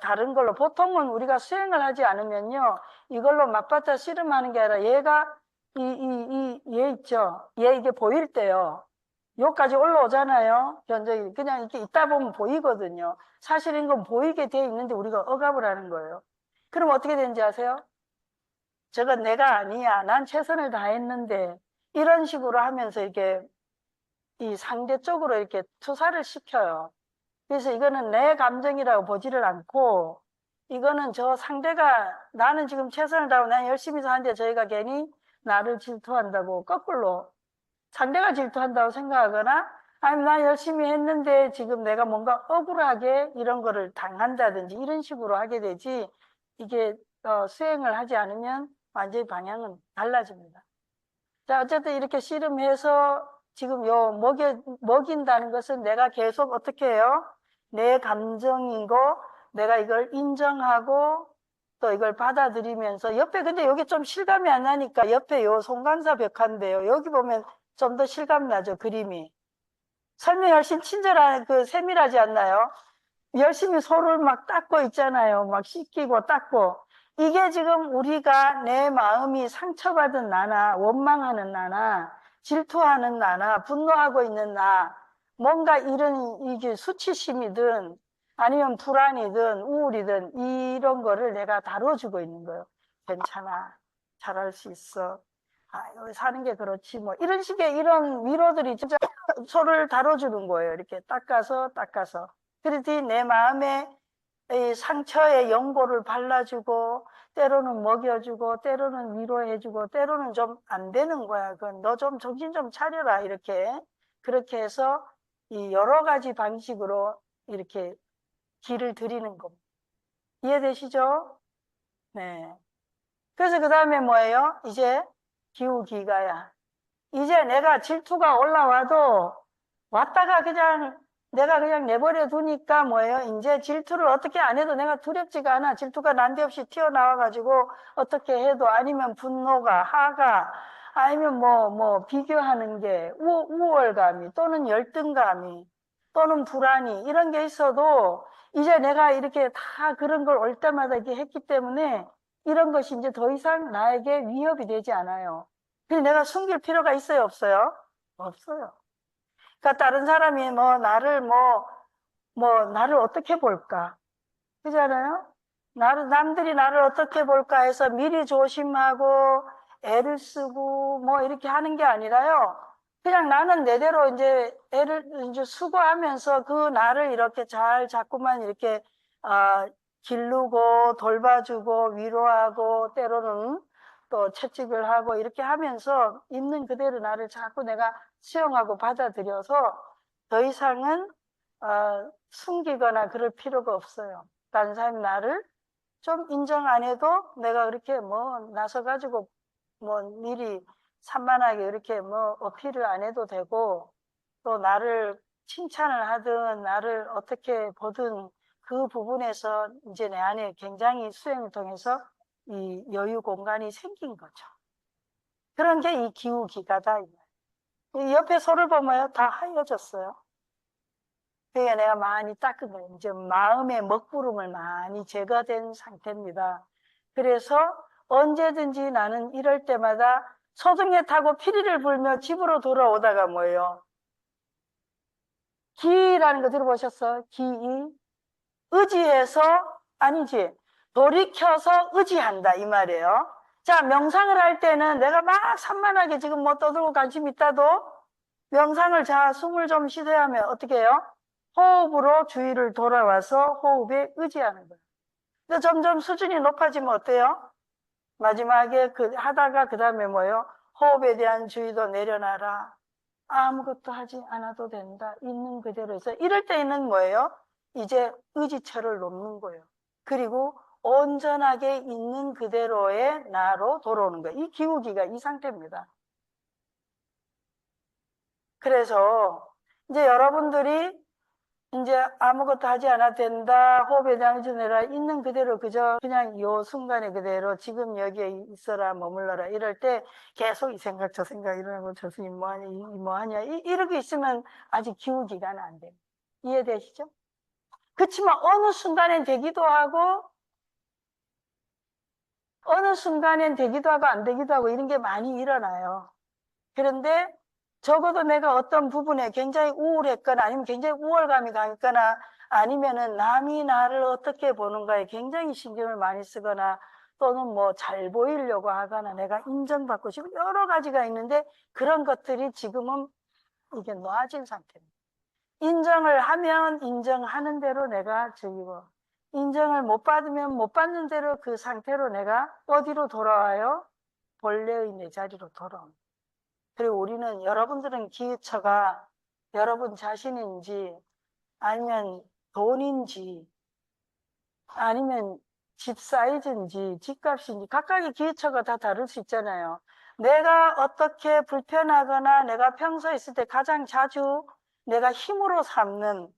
다른 걸로. 보통은 우리가 수행을 하지 않으면요. 이걸로 맞받아 씨름하는 게 아니라 얘가 얘 있죠. 얘 이게 보일 때요. 여기까지 올라오잖아요. 견적이. 그냥 이렇게 있다 보면 보이거든요. 사실인 건 보이게 돼 있는데 우리가 억압을 하는 거예요. 그럼 어떻게 되는지 아세요? 저건 내가 아니야. 난 최선을 다했는데. 이런 식으로 하면서 이렇게 이 상대 쪽으로 이렇게 투사를 시켜요. 그래서 이거는 내 감정이라고 보지를 않고, 이거는 저 상대가 나는 지금 최선을 다하고 난 열심히 사는데 저희가 괜히 나를 질투한다고 거꾸로 상대가 질투한다고 생각하거나, 아니면 나 열심히 했는데 지금 내가 뭔가 억울하게 이런 거를 당한다든지 이런 식으로 하게 되지, 이게 수행을 하지 않으면 완전히 방향은 달라집니다. 자, 어쨌든 이렇게 씨름해서 지금 먹인다는 것은 내가 계속 어떻게 해요? 내 감정이고 내가 이걸 인정하고 또 이걸 받아들이면서 옆에, 근데 여기 좀 실감이 안 나니까 옆에 요 송강사 벽화인데요. 여기 보면 좀 더 실감 나죠, 그림이. 설명이 훨씬 친절한, 세밀하지 않나요? 열심히 소를 막 닦고 있잖아요. 막 씻기고 닦고. 이게 지금 우리가 내 마음이 상처받은 나나, 원망하는 나나, 질투하는 나나, 분노하고 있는 나, 뭔가 이게 수치심이든, 아니면 불안이든, 우울이든, 이런 거를 내가 다뤄주고 있는 거예요. 괜찮아. 잘할 수 있어. 여기 사는 게 그렇지. 뭐, 이런 식의 이런 위로들이 진짜 소를 다뤄주는 거예요. 이렇게 닦아서. 그러더니 내 마음에 이 상처의 연고를 발라주고, 때로는 먹여주고, 때로는 위로해주고, 때로는 좀 안 되는 거야. 너 좀 정신 좀 차려라. 그렇게 해서 이 여러 가지 방식으로 이렇게 길을 들이는 겁니다. 이해되시죠? 네. 그래서 그 다음에 뭐예요? 이제 기우기가야. 이제 내가 질투가 올라와도 왔다가 내가 그냥 내버려 두니까 뭐예요? 이제 질투를 어떻게 안 해도 내가 두렵지가 않아. 질투가 난데없이 튀어나와가지고 어떻게 해도, 아니면 분노가, 하가, 아니면 비교하는 게, 우월감이, 또는 열등감이, 또는 불안이, 이런 게 있어도 이제 내가 이렇게 다 그런 걸 올 때마다 이렇게 했기 때문에 이런 것이 이제 더 이상 나에게 위협이 되지 않아요. 근데 내가 숨길 필요가 있어요, 없어요? 없어요. 그러니까 다른 사람이 나를 어떻게 볼까? 그잖아요? 남들이 나를 어떻게 볼까 해서 미리 조심하고 애를 쓰고 이렇게 하는 게 아니라요. 그냥 나는 내대로 이제 수고하면서 그 나를 이렇게 자꾸만 이렇게, 기르고 돌봐주고 위로하고 때로는 또 채찍을 하고 이렇게 하면서 있는 그대로 나를 자꾸 내가 수용하고 받아들여서 더 이상은 숨기거나 그럴 필요가 없어요. 다른 사람이 나를 좀 인정 안 해도 내가 그렇게 나서가지고 미리 산만하게 이렇게 어필을 안 해도 되고, 또 나를 칭찬을 하든 나를 어떻게 보든 그 부분에서 이제 내 안에 굉장히 수행을 통해서 이 여유 공간이 생긴 거죠. 그런 게 이 기우기가다. 이 옆에 소를 보면요, 다 하얘졌어요. 그게 내가 많이 닦은 거예요. 이제 마음의 먹구름을 많이 제거된 상태입니다. 그래서 언제든지 나는 이럴 때마다 소등에 타고 피리를 불며 집으로 돌아오다가 뭐예요? 기라는 거 들어보셨어요? 기이? 의지해서, 아니지, 돌이켜서 의지한다, 이 말이에요. 자, 명상을 할 때는 내가 막 산만하게 지금 떠들고 관심 있다도 명상을 숨을 좀 쉬세요 하면 어떻게 해요? 호흡으로 주의를 돌아와서 호흡에 의지하는 거예요. 근데 점점 수준이 높아지면 어때요? 마지막에 하다가 그 다음에 뭐예요? 호흡에 대한 주의도 내려놔라. 아무것도 하지 않아도 된다. 있는 그대로 해서 이럴 때는 뭐예요? 이제 의지처를 놓는 거예요. 그리고 온전하게 있는 그대로의 나로 돌아오는 거예요. 이 기우기가 이 상태입니다. 그래서 이제 여러분들이 이제 아무것도 하지 않아도 된다. 호흡에 대한 의지 내라. 있는 그대로 그냥 요 순간에 그대로 지금 여기에 있어라, 머물러라. 이럴 때 계속 이 생각 저 생각 일어나고 저수 이 뭐하냐, 이 뭐하냐. 이렇게 있으면 아직 기우기가 안 돼요. 이해되시죠? 그렇지만 어느 순간엔 되기도 하고 어느 순간엔 되기도 하고 안 되기도 하고 이런 게 많이 일어나요. 그런데 적어도 내가 어떤 부분에 굉장히 우울했거나 아니면 굉장히 우월감이 강했거나 아니면은 남이 나를 어떻게 보는가에 굉장히 신경을 많이 쓰거나 또는 뭐 잘 보이려고 하거나 내가 인정받고 싶은 여러 가지가 있는데 그런 것들이 지금은 이게 놓아진 상태입니다. 인정을 하면 인정하는 대로 내가 즐기고 인정을 못 받으면 못 받는 대로 그 상태로 내가 어디로 돌아와요? 본래의 내 자리로 돌아옵니다. 그리고 우리는 여러분들은 기회처가 여러분 자신인지 아니면 돈인지 아니면 집 사이즈인지 집값인지 각각의 기회처가 다 다를 수 있잖아요. 내가 어떻게 불편하거나 내가 평소에 있을 때 가장 자주 내가 힘으로 삼는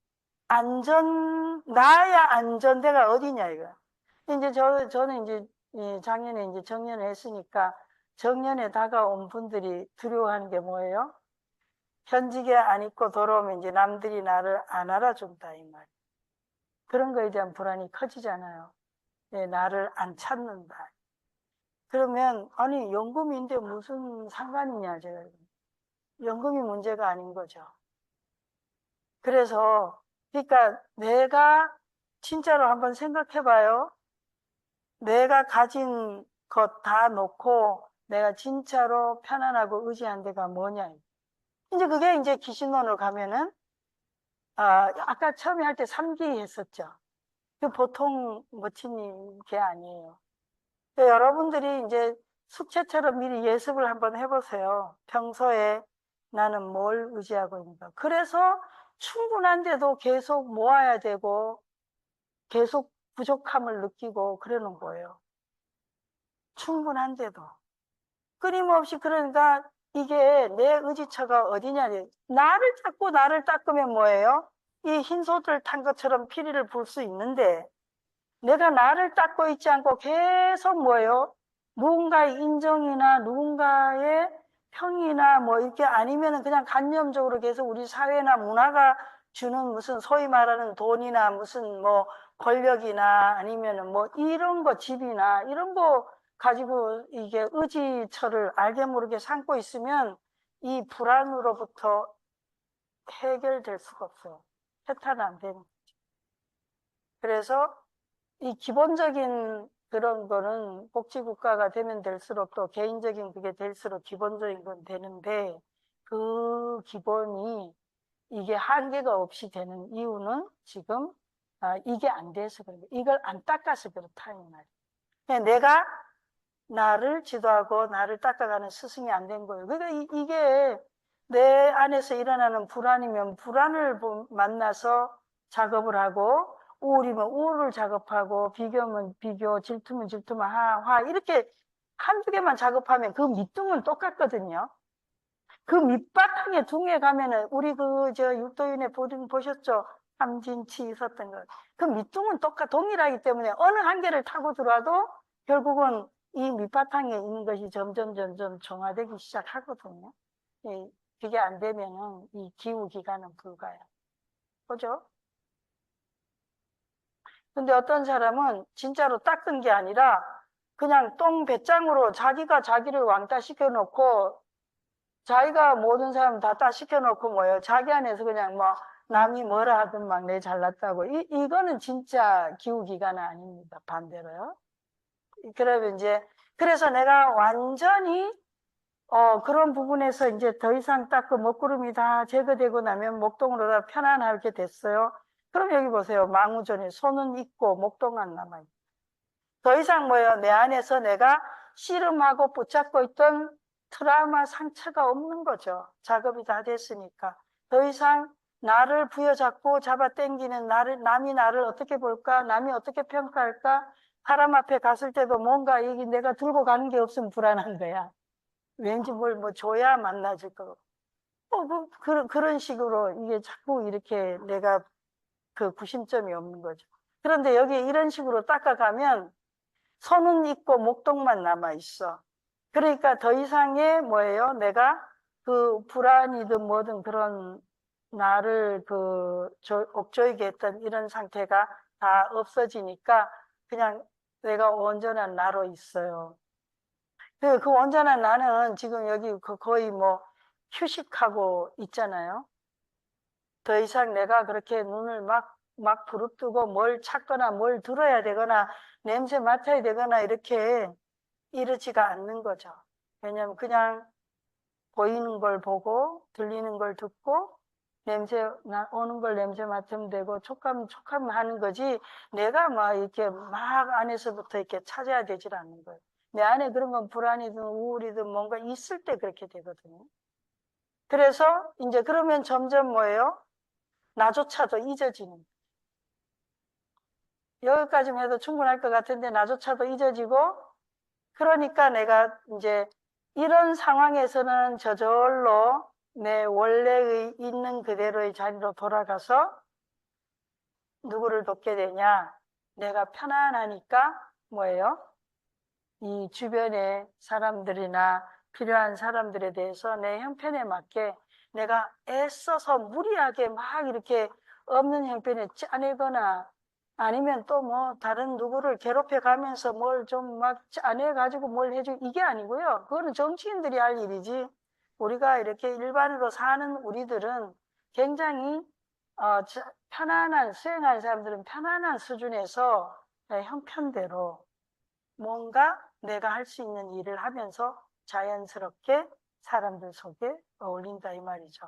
나의 안전대가 어디냐 이거. 이제 저는 이제 작년에 이제 정년을 했으니까 정년에 다가온 분들이 두려워하는 게 뭐예요? 현직에 안 있고 돌아오면 이제 남들이 나를 안 알아준다 이 말. 그런 거에 대한 불안이 커지잖아요. 나를 안 찾는다. 그러면 아니 연금인데 무슨 상관이냐 제가. 연금이 문제가 아닌 거죠. 그래서 그러니까 내가 진짜로 한번 생각해봐요. 내가 가진 것 다 놓고 내가 진짜로 편안하고 의지한 데가 뭐냐. 이제 그게 이제 기신론으로 가면은, 아까 처음에 할 때 3기 했었죠. 그 보통 멋진 게 아니에요. 여러분들이 이제 숙제처럼 미리 예습을 한번 해보세요. 평소에 나는 뭘 의지하고 있는가. 그래서 충분한데도 계속 모아야 되고, 계속 부족함을 느끼고 그러는 거예요. 충분한데도. 끊임없이 그러니까 이게 내 의지처가 어디냐. 나를 닦으면 뭐예요? 이 흰소들 탄 것처럼 피리를 불 수 있는데 내가 나를 닦고 있지 않고 계속 뭐예요? 누군가의 인정이나 누군가의 평이나 뭐 이렇게 아니면은 그냥 간념적으로 계속 우리 사회나 문화가 주는 무슨 소위 말하는 돈이나 무슨 뭐 권력이나 아니면은 뭐 이런 거 집이나 이런 거 가지고 이게 의지처를 알게 모르게 삼고 있으면 이 불안으로부터 해결될 수가 없어요. 해탈은 안 되는 거죠. 그래서 이 기본적인 그런 거는 복지국가가 되면 될수록 또 개인적인 그게 될수록 기본적인 건 되는데 그 기본이 이게 한계가 없이 되는 이유는 지금 이게 안 돼서 그런 거예요. 이걸 안 닦아서 그렇다 이 말이에요. 내가 나를 지도하고 나를 닦아가는 스승이 안 된 거예요. 그러니까 이게 내 안에서 일어나는 불안이면 불안을 만나서 작업을 하고 우울이면 우울을 작업하고 비교면 비교, 질투면 질투만 화 이렇게 한두 개만 작업하면 그 밑둥은 똑같거든요. 그 밑바탕에 둥에 가면은 우리 육도윤회 보셨죠? 함진치 있었던 것. 그 밑둥은 동일하기 때문에 어느 한계를 타고 들어와도 결국은 이 밑바탕에 있는 것이 점점 정화되기 시작하거든요. 그게 안 되면은 이 기후기간은 불가요. 그죠? 근데 어떤 사람은 진짜로 닦은 게 아니라 그냥 똥배짱으로 자기가 자기를 왕따 시켜놓고 자기가 모든 사람 다 시켜놓고 뭐예요? 자기 안에서 그냥 뭐 남이 뭐라 하든 막 내 잘났다고. 이거는 진짜 기후기간은 아닙니다. 반대로요. 그러면 이제 그래서 내가 완전히 그런 부분에서 이제 더 이상 딱 그 먹구름이 다 제거되고 나면 목동으로 다 편안하게 됐어요. 그럼 여기 보세요. 망우전에 손은 있고 목동만 남아있고. 더 이상 뭐예요? 내 안에서 내가 씨름하고 붙잡고 있던 트라우마 상처가 없는 거죠. 작업이 다 됐으니까. 더 이상 나를 부여잡고 잡아당기는 남이 나를 어떻게 볼까? 남이 어떻게 평가할까? 사람 앞에 갔을 때도 뭔가 여기 내가 들고 가는 게 없으면 불안한 거야. 왠지 뭘 뭐 줘야 만나질 거고. 그런 식으로 이게 자꾸 이렇게 내가 그 구심점이 없는 거죠. 그런데 여기 이런 식으로 닦아가면 손은 있고 목동만 남아있어. 그러니까 더 이상의 뭐예요? 내가 그 불안이든 뭐든 그런 나를 옥조이게 했던 이런 상태가 다 없어지니까 그냥 내가 온전한 나로 있어요. 그 온전한 나는 지금 여기 거의 뭐 휴식하고 있잖아요. 더 이상 내가 그렇게 눈을 막 부릅뜨고 뭘 찾거나 뭘 들어야 되거나 냄새 맡아야 되거나 이렇게 이러지가 않는 거죠. 왜냐면 그냥 보이는 걸 보고 들리는 걸 듣고 오는 걸 냄새 맡으면 되고 촉감 하는 거지 내가 막 이렇게 막 안에서부터 이렇게 찾아야 되질 않는 거예요. 내 안에 그런 건 불안이든 우울이든 뭔가 있을 때 그렇게 되거든요. 그래서 이제 그러면 점점 뭐예요? 나조차도 잊어지는. 여기까지만 해도 충분할 것 같은데 나조차도 잊어지고 그러니까 내가 이제 이런 상황에서는 저절로 내 원래의 있는 그대로의 자리로 돌아가서 누구를 돕게 되냐? 내가 편안하니까 뭐예요? 이 주변의 사람들이나 필요한 사람들에 대해서 내 형편에 맞게 내가 애써서 무리하게 막 이렇게 없는 형편에 짜내거나 아니면 또 뭐 다른 누구를 괴롭혀 가면서 뭘 좀 막 짜내가지고 뭘 해주고 이게 아니고요. 그거는 정치인들이 할 일이지. 우리가 이렇게 일반으로 사는 우리들은 굉장히 편안한 수행하는 사람들은 편안한 수준에서 형편대로 뭔가 내가 할 수 있는 일을 하면서 자연스럽게 사람들 속에 어울린다 이 말이죠.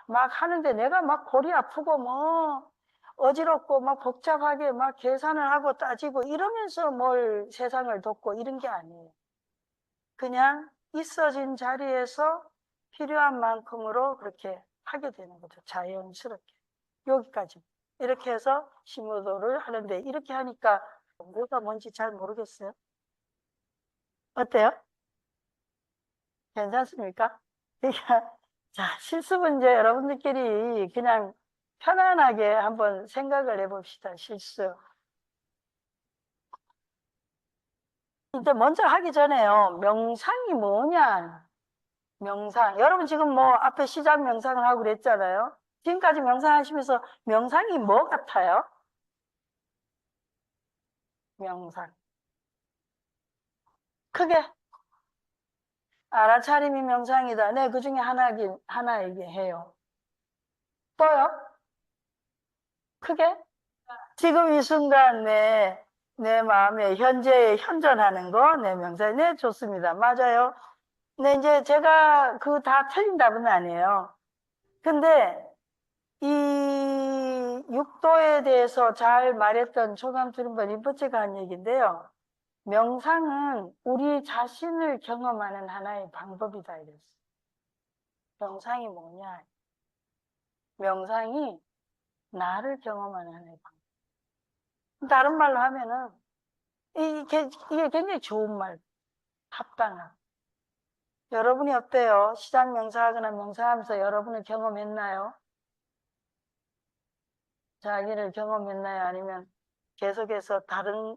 막 하는데 내가 막 골이 아프고 뭐 어지럽고 막 복잡하게 막 계산을 하고 따지고 이러면서 뭘 세상을 돕고 이런 게 아니에요. 그냥 있어진 자리에서 필요한 만큼으로 그렇게 하게 되는 거죠. 자연스럽게. 여기까지. 이렇게 해서 심호도를 하는데 이렇게 하니까 뭐가 뭔지 잘 모르겠어요. 어때요? 괜찮습니까? 그러니까 자, 실습은 이제 여러분들끼리 그냥 편안하게 한번 생각을 해봅시다. 실습. 이제 먼저 하기 전에요. 명상이 뭐냐? 명상. 여러분 지금 뭐 앞에 시작 명상을 하고 그랬잖아요. 지금까지 명상하시면서 명상이 뭐 같아요? 명상. 크게. 알아차림이 명상이다. 네, 그 중에 하나 얘기해요. 또요? 크게? 지금 이 순간 내 마음에 현재에 현존하는 거, 내 명상. 네, 좋습니다. 맞아요. 네, 이제 제가 그 다 틀린 답은 아니에요. 근데 이 육도에 대해서 잘 말했던 초감투림바 린포체가 한 얘기인데요. 명상은 우리 자신을 경험하는 하나의 방법이다 이랬어요. 명상이 뭐냐? 명상이 나를 경험하는 하나의 방법. 다른 말로 하면은 이게 굉장히 좋은 말, 합당한. 여러분이 어때요? 시작 명상하거나 명상하면서 여러분을 경험했나요? 자기를 경험했나요? 아니면 계속해서 다른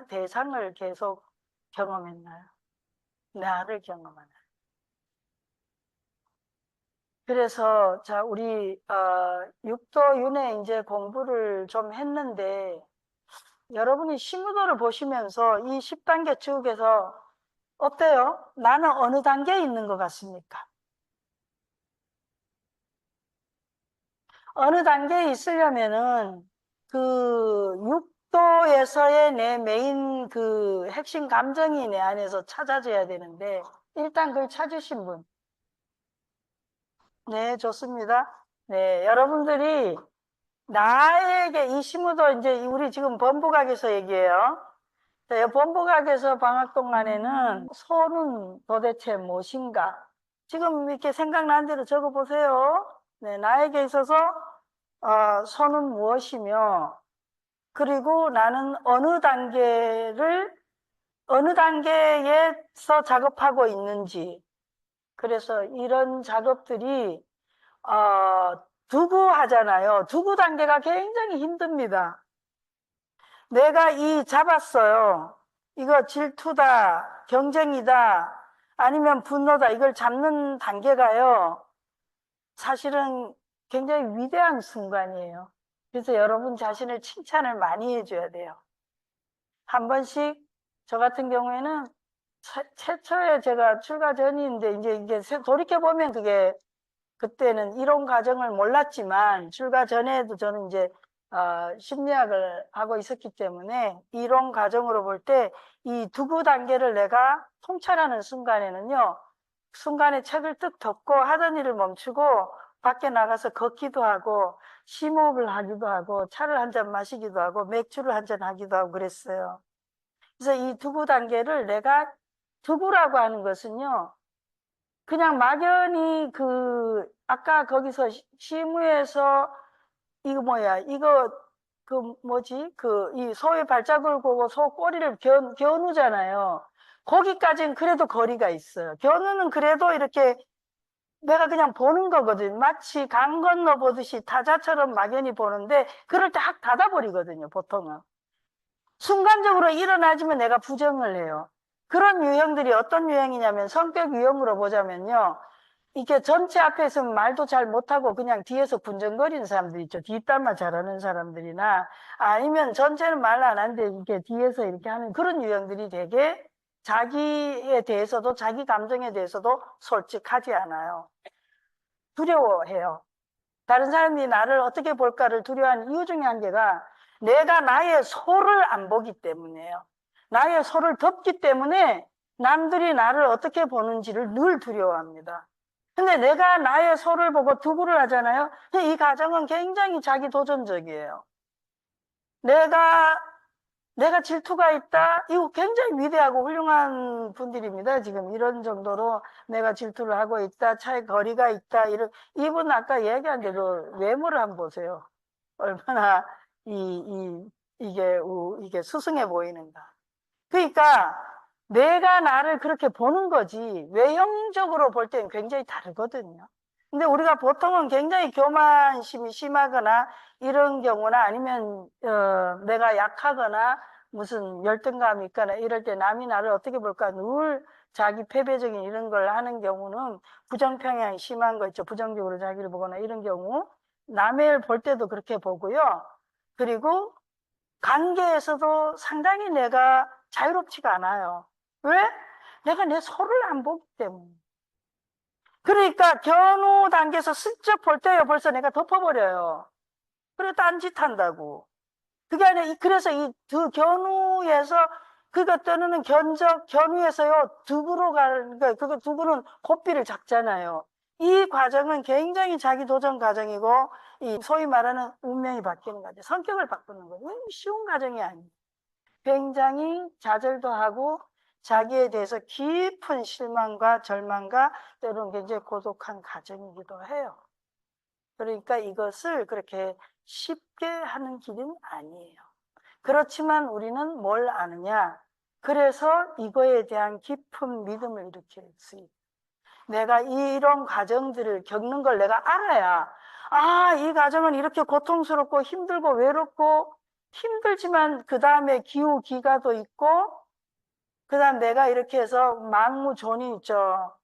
대상을 계속 경험했나요? 나를 경험하나요? 그래서 자 우리 육도 윤회 이제 공부를 좀 했는데 여러분이 심무도를 보시면서 이 10단계 쭉에서 어때요? 나는 어느 단계에 있는 것 같습니까? 어느 단계에 있으려면은 그 육도에서의 내 메인 그 핵심 감정이 내 안에서 찾아져야 되는데 일단 그걸 찾으신 분. 네, 좋습니다. 네, 여러분들이 나에게 이 시무도 이제 우리 지금 본부각에서 얘기해요. 자, 본부각에서 방학 동안에는 소는 도대체 무엇인가? 지금 이렇게 생각나는 대로 적어보세요. 네, 나에게 있어서 소는 무엇이며, 그리고 나는 어느 단계에서 작업하고 있는지. 그래서 이런 작업들이 두구 하잖아요. 두구 단계가 굉장히 힘듭니다. 내가 잡았어요. 이거 질투다, 경쟁이다, 아니면 분노다, 이걸 잡는 단계가요. 사실은 굉장히 위대한 순간이에요. 그래서 여러분 자신을 칭찬을 많이 해줘야 돼요. 한 번씩, 저 같은 경우에는 최초에 제가 출가 전인데, 이제 돌이켜보면 그때는 이론 과정을 몰랐지만, 출가 전에도 저는 이제 심리학을 하고 있었기 때문에 이론 과정으로 볼 때 이 두구 단계를 내가 통찰하는 순간에는요, 순간에 책을 뜩 덮고 하던 일을 멈추고 밖에 나가서 걷기도 하고 심호흡을 하기도 하고 차를 한 잔 마시기도 하고 맥주를 한 잔 하기도 하고 그랬어요. 그래서 이 두구 단계를 내가, 두구라고 하는 것은요, 그냥 막연히 아까 거기서 시무에서 이거 뭐야, 이 소의 발자국을 보고 소 꼬리를 겨누잖아요. 거기까지는 그래도 거리가 있어요. 겨누는 그래도 이렇게 내가 그냥 보는 거거든. 마치 강 건너 보듯이 타자처럼 막연히 보는데, 그럴 때 확 닫아버리거든요, 보통은. 순간적으로 일어나지면 내가 부정을 해요. 그런 유형들이 어떤 유형이냐면, 성격 유형으로 보자면요, 이게 전체 앞에서 말도 잘 못하고 그냥 뒤에서 군정거리는 사람들 있죠. 뒷담화 잘하는 사람들이나, 아니면 전체는 말 안 하는데 이렇게 뒤에서 이렇게 하는 그런 유형들이 되게 자기에 대해서도, 자기 감정에 대해서도 솔직하지 않아요. 두려워해요. 다른 사람이 나를 어떻게 볼까를 두려워하는 이유 중에 한 개가, 내가 나의 소를 안 보기 때문이에요. 나의 소를 덮기 때문에 남들이 나를 어떻게 보는지를 늘 두려워합니다. 근데 내가 나의 소를 보고 두구를 하잖아요. 이 과정은 굉장히 자기 도전적이에요. 내가 질투가 있다? 이거 굉장히 위대하고 훌륭한 분들입니다. 지금 이런 정도로 내가 질투를 하고 있다, 차에 거리가 있다, 이분 아까 얘기한 대로 외모를 한번 보세요. 얼마나 이게 스승해 보이는가. 그러니까 내가 나를 그렇게 보는 거지, 외형적으로 볼 때는 굉장히 다르거든요. 근데 우리가 보통은 굉장히 교만심이 심하거나 이런 경우나, 아니면 내가 약하거나 무슨 열등감이 있거나 이럴 때 남이 나를 어떻게 볼까 늘 자기 패배적인 이런 걸 하는 경우는, 부정평향이 심한 거 있죠. 부정적으로 자기를 보거나 이런 경우, 남을 볼 때도 그렇게 보고요. 그리고 관계에서도 상당히 내가 자유롭지가 않아요. 왜? 내가 내 소를 안 보기 때문에. 그러니까 견우 단계에서 슬쩍 볼 때요, 벌써 내가 덮어버려요. 그래, 딴짓 한다고. 그게 아니라, 그래서 견우에서, 떠누는 견우에서요, 두부로 가는, 그러니까 두부는 고삐를 잡잖아요. 이 과정은 굉장히 자기 도전 과정이고, 소위 말하는 운명이 바뀌는 과정, 성격을 바꾸는 거예요. 쉬운 과정이 아니에요. 굉장히 좌절도 하고, 자기에 대해서 깊은 실망과 절망과 때로는 굉장히 고독한 과정이기도 해요. 그러니까 이것을 그렇게 쉽게 하는 길은 아니에요. 그렇지만 우리는 뭘 아느냐? 그래서 이거에 대한 깊은 믿음을 일으킬 수 있다. 내가 이런 과정들을 겪는 걸 내가 알아야, 이 과정은 이렇게 고통스럽고 힘들고 외롭고 힘들지만 그 다음에 기가도 있고, 그 다음 내가 이렇게 해서 망무존이 있죠.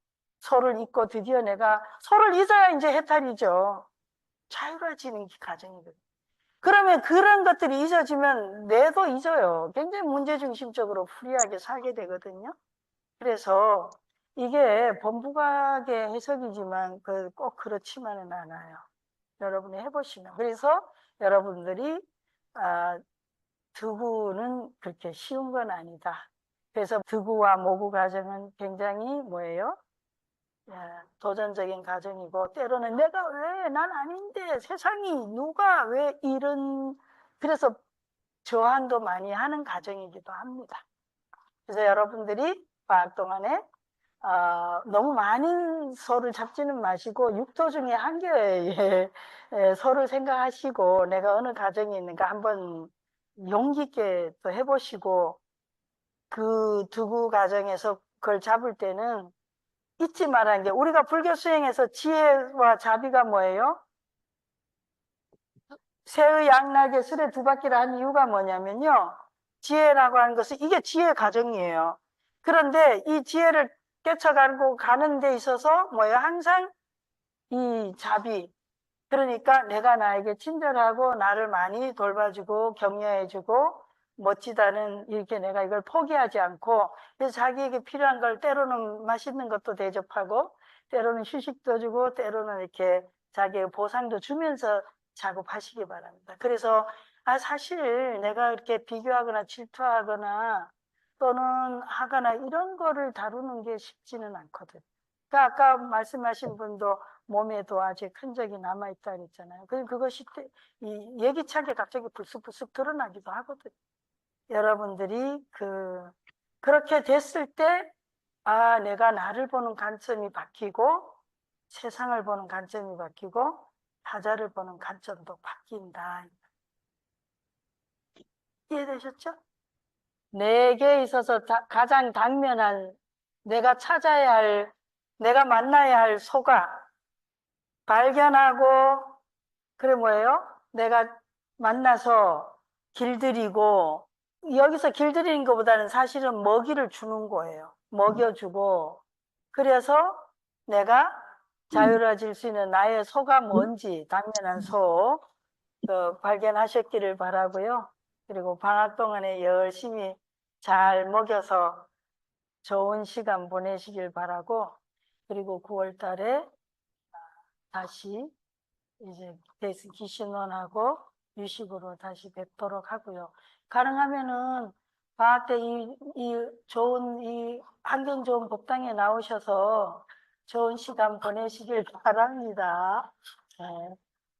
소를 잊고 드디어 내가 소를 잊어야 이제 해탈이죠. 자유로워지는 과정이거든요. 그러면 그런 것들이 잊어지면 뇌도 잊어요. 굉장히 문제중심적으로 프리하게 살게 되거든요. 그래서 이게 본부각의 해석이지만 꼭 그렇지만은 않아요. 여러분이 해보시면. 그래서 여러분들이 두부는 그렇게 쉬운 건 아니다. 그래서 드구와 모구 가정은 굉장히 뭐예요? 예, 도전적인 가정이고, 때로는 내가 왜, 난 아닌데, 세상이 누가 왜 이런, 그래서 저항도 많이 하는 가정이기도 합니다. 그래서 여러분들이 방학 동안에 너무 많은 소를 잡지는 마시고, 6도 중에 한 개의 소를 생각하시고, 내가 어느 가정에 있는가 한번 용기 있게 또 해보시고, 그 두구 가정에서 그걸 잡을 때는 잊지 말아야 게, 우리가 불교 수행에서 지혜와 자비가 뭐예요? 새의 양날개 술에 두 바퀴를 한 이유가 뭐냐면요, 지혜라고 하는 것은 이게 지혜 가정이에요. 그런데 이 지혜를 깨쳐가고 가는 데 있어서 뭐예요? 항상 이 자비, 그러니까 내가 나에게 친절하고 나를 많이 돌봐주고 격려해주고 멋지다는, 이렇게 내가 이걸 포기하지 않고, 그래서 자기에게 필요한 걸 때로는 맛있는 것도 대접하고, 때로는 휴식도 주고, 때로는 이렇게 자기의 보상도 주면서 작업하시기 바랍니다. 그래서 사실 내가 이렇게 비교하거나 질투하거나 또는 하거나 이런 거를 다루는 게 쉽지는 않거든요. 그러니까 아까 말씀하신 분도 몸에도 아직 흔적이 남아있다 그랬잖아요. 그것이 예기치 않게 갑자기 불쑥불쑥 드러나기도 하거든요. 여러분들이 그렇게 됐을 때, 내가 나를 보는 관점이 바뀌고, 세상을 보는 관점이 바뀌고, 타자를 보는 관점도 바뀐다. 이해되셨죠? 내게 있어서 가장 당면한, 내가 찾아야 할, 내가 만나야 할 소가 발견하고, 그래 뭐예요? 내가 만나서 길들이고, 여기서 길들이는 것보다는 사실은 먹이를 주는 거예요. 먹여주고, 그래서 내가 자유로워질 수 있는 나의 소가 뭔지, 당연한 소, 발견하셨기를 바라고요. 그리고 방학 동안에 열심히 잘 먹여서 좋은 시간 보내시길 바라고, 그리고 9월 달에 다시 이제 기신원하고 유식으로 다시 뵙도록 하고요. 가능하면은 방학 때 이 환경 좋은 법당에 나오셔서 좋은 시간 보내시길 바랍니다. 네.